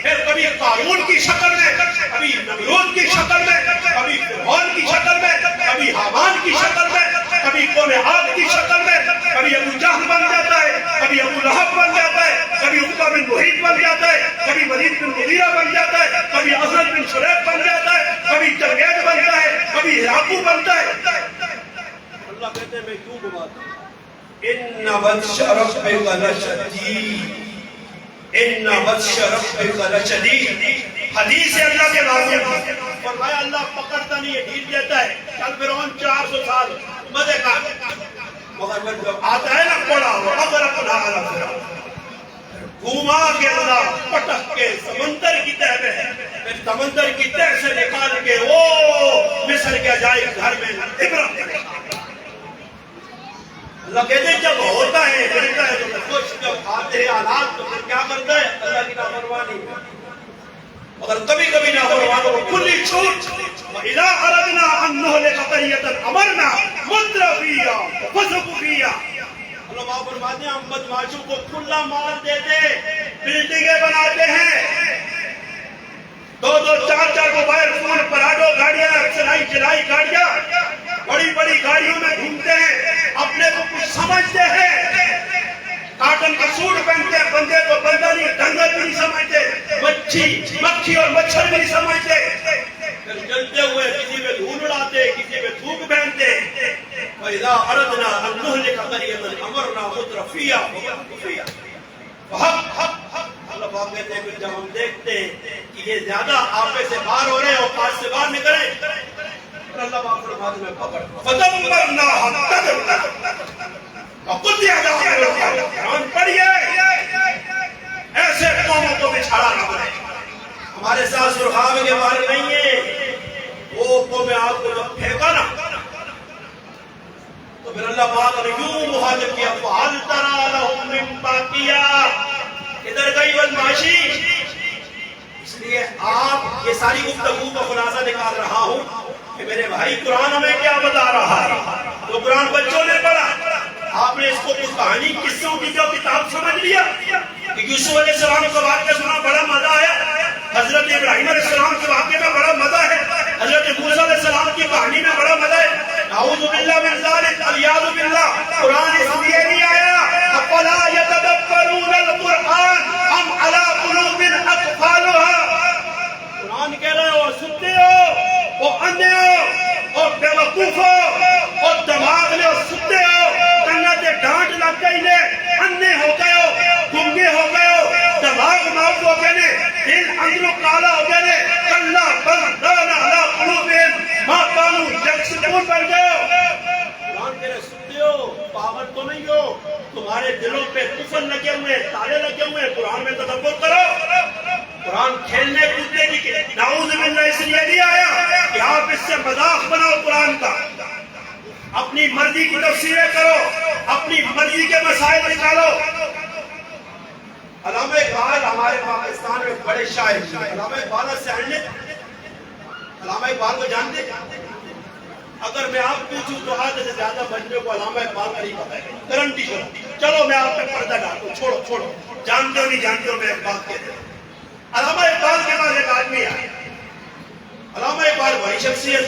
پھر کبھی قارون کی شکل میں, کبھی نمرود کی شکل میں, کبھی فرعون کی شکل میں, کبھی حامان کی شکل میں, کبھی قوم عاد کی شکل میں, کبھی ابو جہل بن جاتا ہے, کبھی ابو لہب بن جاتا ہے, کبھی عقبہ بن محیط بن جاتا ہے, کبھی ولید بن مغیرہ بن جاتا ہے, کبھی اسد بن شریح بن جاتا ہے, کبھی جرگید بنتا ہے, کبھی ہراقو بنتا ہے. اللہ کہتے ہیں میں کیوں گھماتا ہوں, ان بطش ربک لشدید, ان بطش ربک لشدید. حدیث ہے اللہ کے بارے میں فرمایا اللہ پکڑتا نہیں ہے, ڈھیل دیتا ہے. کل فرعون 400 سال مزے کا, مگر جب آتا ہے نا پڑا ہوا اگر اپنا گھوما کے اللہ پٹک کے سمندر کی تہ میں, پھر سمندر کی تہ سے نکال کے وہ مصر کے عجائب گھر میں عبرت. اللہ کہتے ہیں جب ہوتا ہے بنتا ہے تو خوش, جب آتے ہیں حالات تو پھر کیا کرتا ہے اللہ کی نافرمانی. مگر کبھی کبھی نافرمانوں کو کلی چھوٹ. وَإِذَا أَرَدْنَا أَن نُهْلِكَ قَرْيَةً أَمَرْنَا مُتْرَفِيهَا فَفَسَقُوا فِيهَا. اللہ باپ فرماتے ہیں ہم بدماشوں کو کھلا مال دیتے, بلڈنگیں بناتے ہیں, 2-2 4-4 موبائل فون, پراڈو گاڑیاں, چلائی گاڑیاں, بڑی بڑی گاڑیوں میں گھومتے ہیں, اپنے کو کچھ سمجھتے ہیں, کاٹن کا سوٹ پہنتے ہیں, بندے کو بندہ نہیں, ڈنگر بھی نہیں سمجھتے, مکھی اور مچھر بھی نہیں سمجھتے, پھر چلتے ہوئے کسی پہ دھول اڑاتے, کسی پہ تھوک پہنتے. وَإِذَا أَرَدْنَا أَن نُهْلِكَ قَرْيَةً أَمَرْنَا مُتْرَفِيهَا اللہ باپ کہتے ہیں کہ جب ہم دیکھتے ہیں کہ یہ زیادہ آپے سے باہر ہو رہے ہیں, اوقات سے باہر نکلے, اللہ باپ فرماتے میں پکڑ فَدَمَّرْنَاهَا تَدْمِيرًا. وَقُطِعَ دَابِرُ الْأَرْضِ. پڑھیے ایسے قوموں کو بچھاڑا نہ پڑے. ہمارے ساتھ سرخاب کے بارے نہیں ہے, وہ قوم آپ کو جب پھینکا نا تو پھر اللہ پاک نے یوں مخاطب کیا فَهَلْ تَرَىٰ لَهُم مِّن بَاقِيَةٍ. ادھر گئی بدماشی. اس لیے آپ یہ ساری گفتگو کا خلاصہ نکال رہا ہوں کہ میرے بھائی قرآن ہمیں کیا بتا رہا ہے. تو قرآن بچوں نے پڑھا, آپ نے اس کو کچھ کہانی قصوں کی جو کتاب سمجھ لیا کہ یوسف علیہ السلام کا واقعہ سنا بڑا مزہ آیا, حضرت ابراہیم علیہ السلام کے واقعے میں بڑا مزہ ہے, حضرت موسیٰ علیہ السلام کی کہانی میں بڑا مزہ ہے. اعوذ باللہ من ذالک, الیاذ باللہ. قرآن اس لیے نہیں آیا افلا یتدبرون القرآن ام علی قلوب اقفالها. قرآن کہہ رہے ہو سنتے ہو, وہ اندھے ہو اور بے وقوف ہو اور دماغ میں سنتے ہو, کناتے ڈانٹ لگ گئی نے, اندھے ہو گئے ہو, گنگے ہو گئے ہو, دماغ معاف ہو گئے نے, دل اندروں کالا ہو گئے نے, کلا بل ران علی قلوبہم ما کانوا یکسبون بن گئے ہو. قرآن کہہ رہے سنتے ہو, پاگل تو نہیں ہو, تمہارے دلوں پہ قفل لگے ہوئے, تالے لگے ہوئے, قرآن میں تدبر کرو. قرآن کھیلنے کودنے کی نعوذ باللہ اس لیے نہیں آیا کہ آپ اس سے مذاق بناؤ قرآن کا, اپنی مرضی کی تفسیریں کرو, اپنی مرضی کے مسائل نکالو. علامہ اقبال ہمارے پاکستان میں بڑے شاعر ہیں. علامہ اقبال سے ہٹنے, علامہ اقبال کو جانتے, اگر میں آپ پوچھوں تو آدھے سے زیادہ بچنے کو علامہ اقبال کا نہیں پتا ہے, گارنٹی چلو میں آپ پہ پردہ ڈالتا ہوں, چھوڑو جانتے ہو نہیں جانتے ہو, میں ایک بات کہتا ہوں. علامہ اقبال کے پاس ایک آدمی آیا. علامہ اقبال بڑی شخصیت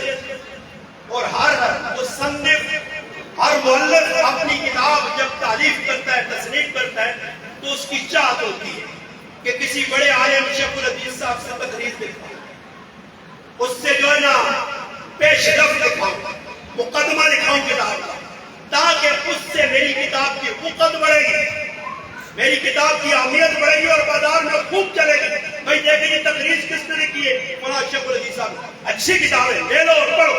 اور ہر مصنف, ہر مؤلف اپنی کتاب جب تعریف کرتا ہے, تصنیف کرتا ہے تو اس کی چاہت ہوتی ہے کہ کسی بڑے عالم شیخ الحدیث صاحب سے تقریر لکھاؤں, اس سے جو ہے نا پیش رفت لکھاؤں, مقدمہ لکھاؤں کتاب کا, تاکہ اس سے میری کتاب کی وقت بڑھے گی, میری کتاب کی اہمیت بڑھے گی اور بازار میں خوب چلے گی. بھائی دیکھیں یہ تقریر کس نے کی ہے, فلاں شیخ الحدیث صاحب, اچھی کتاب ہے, لے لو اور پڑھو.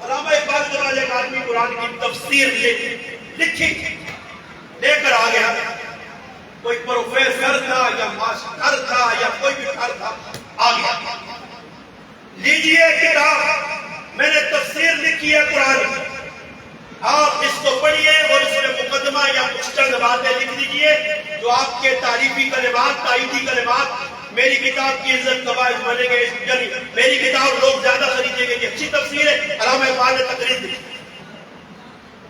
علامہ اقبال کے بعد ایک آدمی قرآن کی تفسیر لکھی لے کر آ گیا. کوئی پروفیسر تھا یا ماسٹر تھا یا کوئی بھی کر تھا, آ گیا لیجئے کتاب، میں نے تفسیر لکھی ہے قرآن کی، آپ اس کو پڑھیے اور اس میں مقدمہ یا کچھ چند باتیں لکھ دیجئے جو آپ کے تعریفی کلمات، تائیدی کلمات میری کتاب کی عزت کا باعث بنے گے. یعنی میری کتاب لوگ زیادہ خریدیں گے. یہ اچھی تفسیر ہے. علامہ اقبال نے تقریر دی.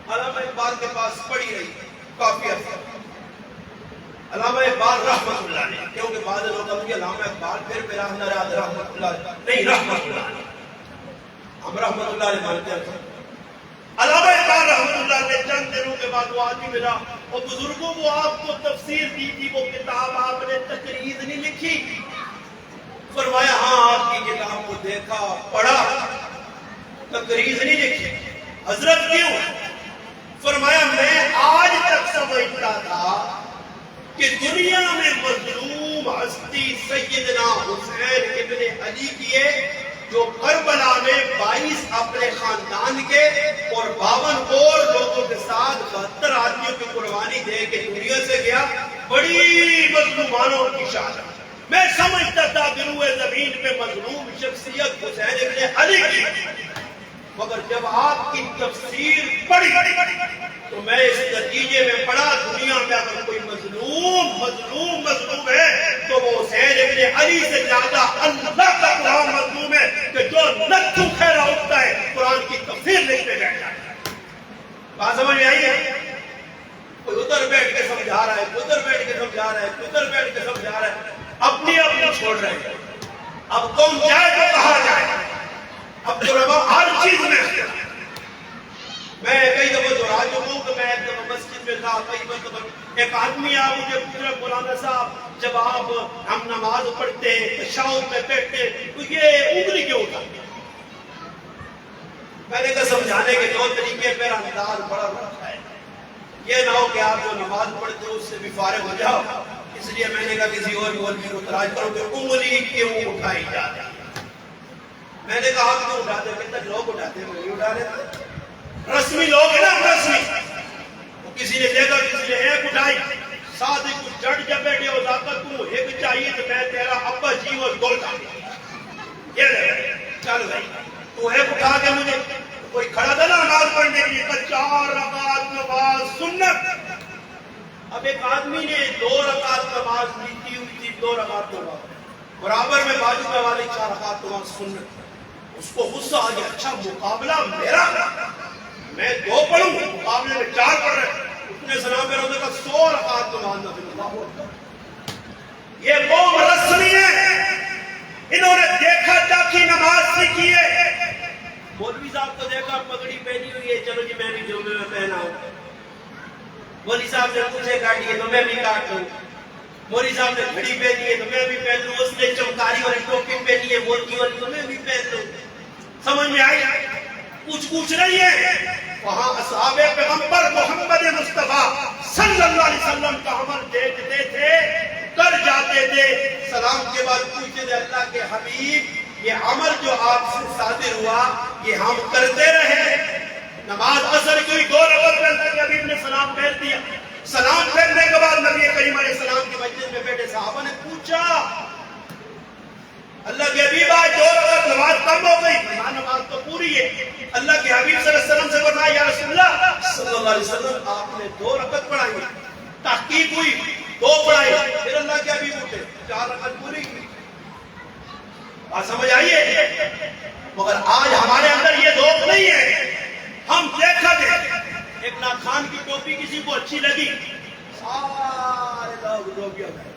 علامہ اقبال کے پاس پڑھی رہی کافی عرصہ. علامہ اقبال رحمت اللہ علیہ، کیونکہ بعض لوگ کہتے ہیں علامہ اقبال پھر میرا رحمت اللہ علیہ، نہیں، رحمت اللہ علیہ، ہم رحمت اللہ علیہ مانتے ہیں. علامہ اقبال رحمت اللہ علیہ چند دنوں کے بعد وہ آدمی ملا، اور بزرگوں وہ آپ کو تفسیر دی تھی، وہ کتاب آپ نے تقریر نہیں لکھی. فرمایا ہاں آپ کی کتاب کو دیکھا پڑھا، تقریر نہیں لکھی. حضرت کیوں؟ فرمایا میں آج تک سمجھتا تھا کہ دنیا میں مظلوم ہستی سیدنا حسین ابن علی کی ہے، جو کربلا میں 22 اپنے خاندان کے اور 52 اور لوگوں کے ساتھ 72 آدمیوں کی قربانی دے کے دنیا سے گیا. بڑی مظلومانوں کی شان. میں سمجھتا تھا کہ روئے زمین پہ مظلوم شخصیت حسین ابن علی کی، مگر جب آپ کی تفسیر پڑھی تو میں اس نتیجے میں پڑھا دنیا میں اگر کوئی مظلوم ہے تو وہ حسین ابن علی سے زیادہ اللہ کا قرآن مظلوم ہے کہ جو نتھو خیرہ اٹھتا ہے قرآن کی تفسیر لکھنے بیٹھتا ہے. بات سمجھ میں آئی ہے؟ کوئی ادھر بیٹھ کے سمجھا رہا ہے، ادھر بیٹھ کے سمجھا رہا ہے، ادھر بیٹھ کے سمجھا رہا ہے، اپنی چھوڑ رہے ہیں. اب کون جائے تو کہا جائے. اب جو رہا ہر چیز میں کئی دفعہ دہرا چکا ہوں کہ میں ایک دفعہ مسجد میں تھا، کئی دفعہ ایک آدمی آ مجھے پوچھ رہا مولانا صاحب جب آپ ہم نماز پڑھتے ہیں تشہد میں بیٹھتے تو یہ انگلی کیوں اٹھاتے ہیں؟ میں نے کہا سمجھانے کے دو طریقے، میرا انداز بڑا رکھا ہے، یہ نہ ہو کہ آپ جو نماز پڑھتے ہو اس سے بھی فارغ ہو جاؤ، اس لیے میں نے کہا کسی اور مولوی کو تلاش کرو کہ انگلی کیوں اٹھائی جاتی ہے. میں نے کہا آپ کیوں اٹھاتے ہیں؟ کتنے لوگ اٹھاتے ہیں، وہ نہیں اٹھا رہے تھے. رسمی لوگ ہیں نا، رسمی. وہ کسی نے دیکھا، کسی نے ایک اٹھائی، ساتھ ہی کچھ جڑ جب بیٹھے ہو جاتا تو ایک چاہیے تو میں تیرا ابا جی اور دو چاہیے. یہ لے چل بھائی تو ایک اٹھا کے مجھے کوئی کھڑا تھا نا نماز پڑھنے کے لیے 4 رکعت نماز سنت. اب ایک آدمی نے 2 رکعت نماز لیتی ہوئی تھی، 2 رکعت نماز برابر میں بازو میں والی 4 رکعت نماز سنت. اس کو غصہ آ گیا، اچھا مقابلہ میرا، میں 2 پڑھوں مقابلے میں 4 پڑھ رہے. اس نے سلام پہ روزے کا 100 رکعت نماز نہ. یہ قوم رسمی ہے، انہوں نے دیکھا تاکہ نماز سیکھی ہے. مولوی صاحب کو دیکھا پگڑی پہنی ہوئی ہے، چلو جی میں بھی جمعے میں پہنا ہوں. مولوی صاحب نے مجھے کاٹی ہے تو میں بھی کاٹ لوں. مولوی صاحب نے گھڑی پہنی ہے تو میں بھی پہن لوں. اس نے چمکاری والی ٹوپی پہنی ہے مولوی والی تو میں بھی پہن لوں. سمجھ میں آئی؟ کچھ نہیں ہے. وہاں اصحاب پیغمبر محمد مصطفیٰ صلی اللہ علیہ وسلم کا عمل دیکھتے تھے، کر جاتے تھے، سلام کے بعد پوچھتے تھے اللہ کے حبیب یہ عمل جو آپ سے صادر ہوا یہ ہم کرتے رہے. نماز عصر کی 2 رکعت میں اللہ کے حبیب نے سلام پھیر دیا. سلام پھیرنے کے بعد نبی کریم علیہ السلام کی مسجد میں بیٹھے صحابہ نے پوچھا اللہ کے حبیب آج 2 رکعت نماز کم ہو گئی. نماز تو پوری ہے. اللہ کے حبیب صلی اللہ علیہ وسلم سے فرمایا یا رسول اللہ صلی اللہ علیہ وسلم آپ نے 2 رکعت پڑھائی. تحقیق ہوئی 2 پڑھائی. پھر اللہ کے حبیب اٹھے 4 رکعت پوری کی. بات سمجھ آئیے؟ مگر آج ہمارے اندر یہ ذوق نہیں ہے. ہم دیکھا دے ایک ناخان کی ٹوپی کسی کو اچھی لگی، سارے لوگ ٹوپیاں گئے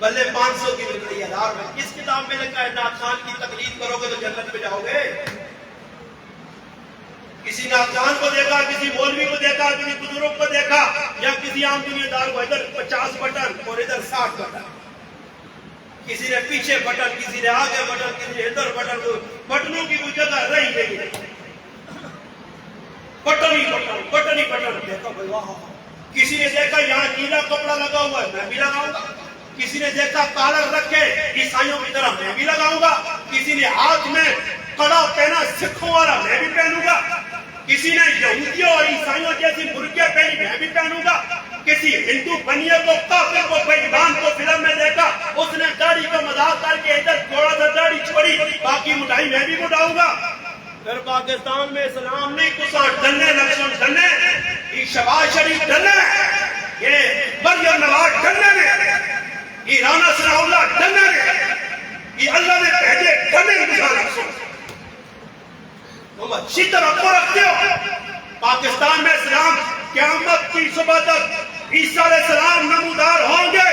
بلے 500 کی مل رہی ہے 1000 میں. کس کتاب میں لکھا ہے ناخان کی تقلید کرو گے تو جنت میں جاؤ گے؟ کسی ناخان کو دیکھا، کسی مولوی کو دیکھا، کسی بزرگ کو دیکھا یا کسی عام دنیا دار کو، ادھر 50 بٹن اور ادھر 60 بٹن، کسی نے پیچھے بٹن، کسی نے آگے بٹن، کسی نے ادھر بٹن. بٹنوں کی کوئی جگہ رہی نہیں، بٹن ہی بٹن، بٹن ہی بٹن. دیکھا بھائی واہ. کسی نے دیکھا یہاں نیلا کپڑا لگا ہوا ہے میں بھی لگاؤں گا. کسی نے دیکھا کالر رکھے عیسائیوں کی طرح میں بھی لگاؤں گا. کسی نے ہاتھ میں کڑا پہنا سکھوں والا میں بھی پہنوں گا. کسی نے یہودیوں اور عیسائیوں جیسی برقعے پہنی میں بھی پہنوں گا. کسی ہندو بنیے کو کافر کو بےایمان کو فلم میں دیکھا، اس نے داڑھی کا مذاق کر کے ادھر تھوڑا سا داڑھی چھوڑی، باقی میں بھی اٹھاؤں گا. پھر پاکستان میں اسلام نہیں کسا ڈلنے لکشمن ڈلنے یہ شہباز شریف ڈلنے یہ مریم نواز ڈلنے نے یہ رانا ثناء اللہ ڈلنے نے یہ اللہ نے بھیجے ڈلنے لکشمن. تم اچھی طرح کو رکھتے ہو. پاکستان میں اسلام قیامت کی صبح تک عیسیٰ علیہ السلام نمودار ہوں گے.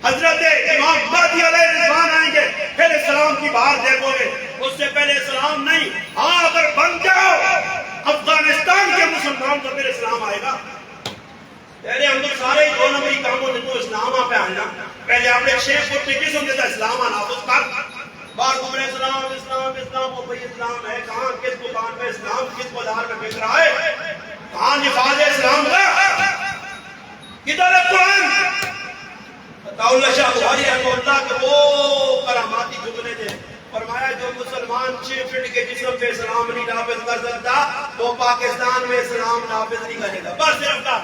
حضرت امام مہدی علیہ السلام آئیں گے پھر اسلام کی بہار دیکھو گے. اس سے پہلے اسلام نہیں. ہاں اگر بن جاؤ افغانستان کے مسلمان تو پھر اسلام آئے گا. پہلے ہم تو سارے 2 نمبری کاموں نے تو اسلام آپ پہ آنا. پہلے آپ نے شیخ کو قسم دیتا اسلام نافذ کر بار گمرے اسلام اسلام اسلام. وہ بھئی اسلام ہے کہاں کس دکان پہ اسلام کس بازار میں بک رہا ہے کہاں نفاذ اسلام کا کدھر ہے قرآن. اللہ شاہ بخاری رحمہ اللہ کے وہ کراماتی جملے تھے. فرمایا جو مسلمان 6 فٹ کے جسم پہ اسلام نہیں نافذ کر سکتا تو پاکستان میں اسلام نافذ نہیں کرے گا. بس صرف تھا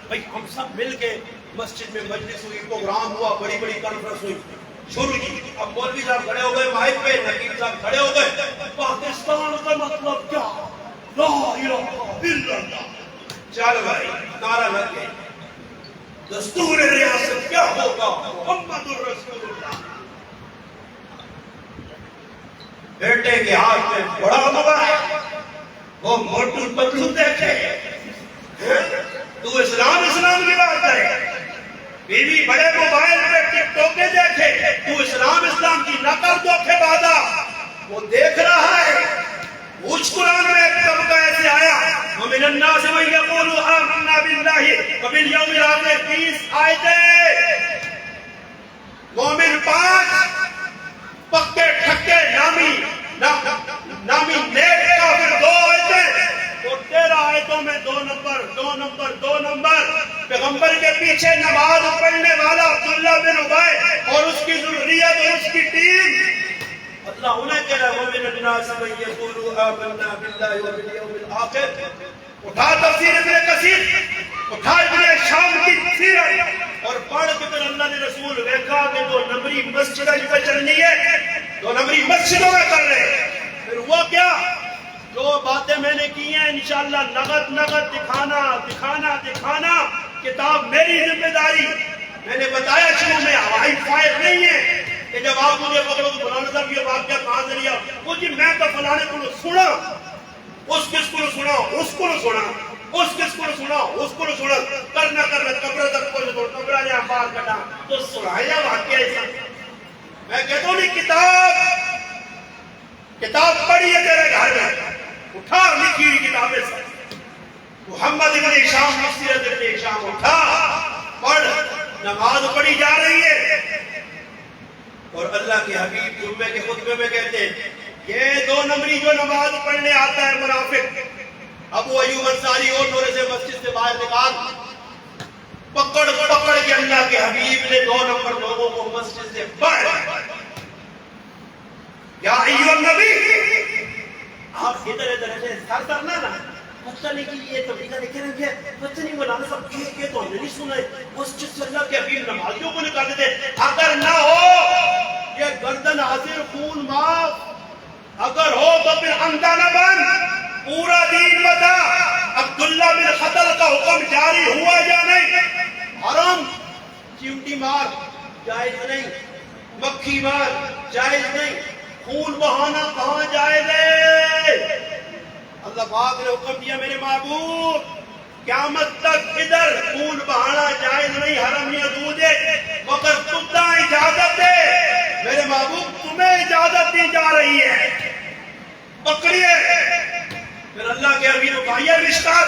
بھائی ہم سب مل کے مسجد میں مجلس ہوئی پروگرام ہوا بڑی بڑی کانفرنس ہوئی شروع کی. اب مولوی صاحب کھڑے ہو گئے مائک پہ نقیب صاحب کھڑے ہو گئے. پاکستان کا مطلب کیا لا الہ الا اللہ. چل بھائی نعرہ لگ گئے. دستور ریاست کیا ہوگا محمد الرسول اللہ. بیٹے کے ہاتھ میں بڑا موبائل وہ موٹو پتلو دیکھے تو اسلام اسلام کی بات کرے. بیوی بڑے موبائل پہ ٹک ٹوکے دیکھے تو اسلام اسلام کی نقل دھوکے بازا وہ دیکھ رہا ہے. اس قرآن میں ایک طبقہ ایسے آیا وَمِنَ النَّاسِ مَن يَقُولُ آمَنَّا بِاللَّهِ وَبِالْيَوْمِ الْآخِرِ 30 آیتیں. مومن 5 پکے ٹھکے نامی نیک کافر 2 آیتیں اور 13 آیتوں میں 2 نمبر. پیغمبر کے پیچھے نماز پڑھنے والا عبداللہ بن ابی اور اس کی ذریت اور اس کی ٹیم. اللہ انہیں کہہ رہا ہے وَمِنَ النَّاسِ مَن يَقُولُ آمَنَّا بِاللَّهِ وَبِالْيَوْمِ الْآخِرِ. اٹھا تفسیر ابن کثیر اٹھا ابن شام کی سیرت اور پڑھ کے پھر اللہ نے رسول دیکھا کہ 2 نمبری مسجدیں جو چلنی ہے 2 نمبری مسجدوں میں کر رہے. پھر ہوا کیا جو باتیں میں نے کی ہیں انشاءاللہ نغد دکھانا کتاب میری ذمہ داری. میں نے بتایا شروع میں ہوائی فائر نہیں ہے کہ جب آپ مجھے پکڑو تو فلانا صاحب یہ واقعہ کہاں سے لیا وہ جی میں تو فلانے کو سنا اس کس کو سنا اس کو سنا اس کس کو سنا اس کو سنا کرنا قبر تک کو قبر نے باہر کٹا تو سنایا واقعہ ایسا. میں کہتا ہوں نہیں کتاب پڑھی ہے تیرے گھر میں اٹھا لکھی ہوئی کتابیں سے محمد ابن ہشام سیرت ابن ہشام اٹھا پڑھ. نماز پڑھی جا رہی ہے اور اللہ کے حبیب جمعے کے خطبے میں کہتے ہیں یہ 2 نمبری جو نماز پڑھنے آتا ہے منافق ابو ایوب انصاری اور تھوڑے سے مسجد سے باہر نکال. پکڑ کے اللہ کے حبیب نے 2 نمبر لوگوں کو مسجد سے باہر. یا ایوہ النبی آپ ادھر ایسے سر کرنا نا پتہ نہیں کہ یہ طریقہ لکھے رہیں گے پتہ نہیں مولانا صاحب یہ تو ہم نے نہیں سنا ہے مسجد سے اللہ کے حبیب نمازیوں کو نکالتے تھے. اگر نہ ہو یہ گردن حاضر خون معاف اگر ہو تو پھر اندھا نہ بن. پورا دین بتا عبداللہ بن خطل کا حکم جاری ہوا یا نہیں. حرام چیوٹی مار جائز نہیں مکھی مار جائز نہیں خون بہانا کہاں جائز ہے. اللہ پاک نے حکم دیا میرے محبوب قیامت تک ادھر خون بہانا جائز نہیں حرم یا دودھ مگر تمہیں اجازت ہے. میرے محبوب تمہیں اجازت دی جا رہی ہے پکڑیے. پھر اللہ کے حبیب اٹھائیے مشکات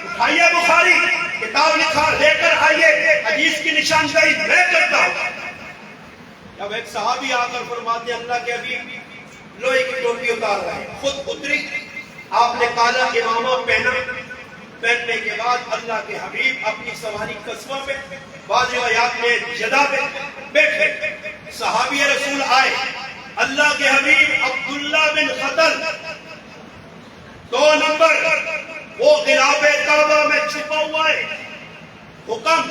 اٹھائیے بخاری کتاب لکھا لے کر آئیے حدیث کی نشاندہی میں کرتا ہوں. جب ایک صحابی آ کر فرماتے اللہ کے حبیب لوہے کی ٹوپی اتار رہے ہیں خود اتری آپ نے کالا امامہ پہننے کے بعد اللہ کے حبیب اپنی سواری قصبہ پہ بعض روایات میں جدہ پہ بیٹھے. صحابی رسول آئے اللہ کے حبیب عبداللہ بن خطل 2 نمبر وہ غلاف کعبہ میں چھپا ہوا ہے. حکم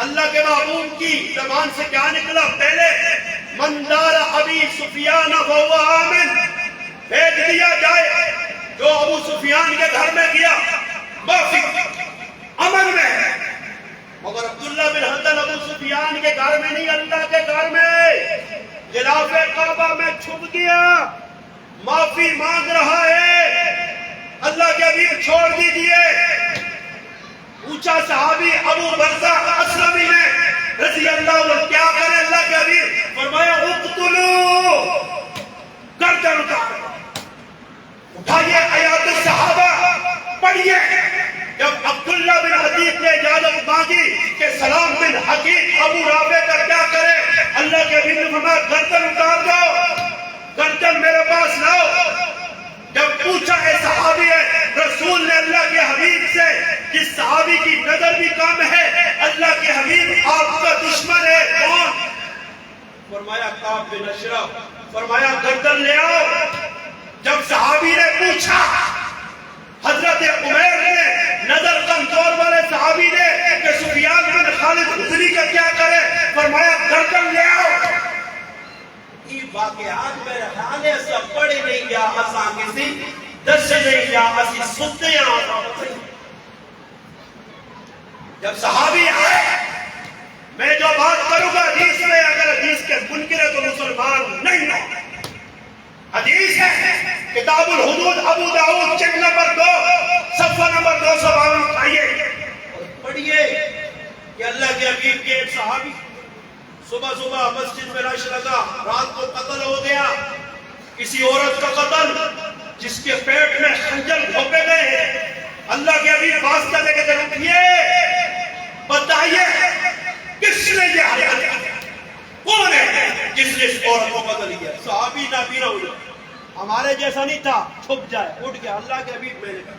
اللہ کے محبوب کی زبان سے کیا نکلا؟ پہلے مندار ابی سفیان وهو آمن، بھیج دیا جائے جو ابو سفیان کے گھر میں گیا معافی امن میں ہے، مگر عبداللہ بن حنظل ابو سفیان کے گھر میں نہیں، اللہ کے گھر میں غلاف کعبہ میں چھپ گیا، معافی مانگ رہا ہے۔ اللہ کے حبیب چھوڑ دیجئے۔ اونچا صحابی ابو برزہ اسلمی نے رضی اللہ عنہ کیا کرے؟ اللہ کے حبیب فرمایا اقتلوا، گردن اٹھائیے آیات صحابہ پڑھیے۔ جب عبداللہ بن حدیث نے اجازت مانگی کہ سلام بن حقیق ابو رافع کا کیا کرے، اللہ کے حبیب نے فرمایا گردن اتار دو، گردن میرے پاس لاؤ۔ جب پوچھا ہے صحابی ہے، رسول نے اللہ کے حبیب سے، جس صحابی کی نظر بھی کم ہے، اللہ کے حبیب آپ کا دشمن ہے کون؟ فرمایا کعب بن اشرف، فرمایا گردن لے آؤ۔ جب صحابی نے پوچھا، حضرت عمیر نے، نظر کمزور والے صحابی نے، کہ سفیان بن خالد حضری کا کیا کرے، فرمایا گردن لے آؤ۔ یہ واقعات میرے خیال ہے سب پڑے نہیں یا آسان کسی دس نہیں یا اسی سنتے ہیں۔ جب صحابی آئے، میں جو بات کروں گا حدیث میں، اگر حدیث کے منکر ہے تو مسلمان نہیں ہو۔ حدیث ہے کتاب الحدود ابو داؤد جلد نمبر 2 صفحہ نمبر 252 اٹھائیے اور پڑھیے کہ اللہ کے حبیب کے ایک صحابی صبح صبح مسجد میں رش لگا، رات کو قتل ہو گیا کسی عورت کا قتل جس کے پیٹ میں خنجر گھونپے گئے ہیں۔ اللہ کے حبیب واسطہ دے کے اٹھیے، بتائیے کس نے یہ حرکت کی؟ کون ہے جس نے اس عورت کو قتل کیا؟ صحابی نابینا ہو جائے، ہمارے جیسا نہیں تھا چھپ جائے، اٹھ گیا۔ اللہ کے حبیب میں نے کہا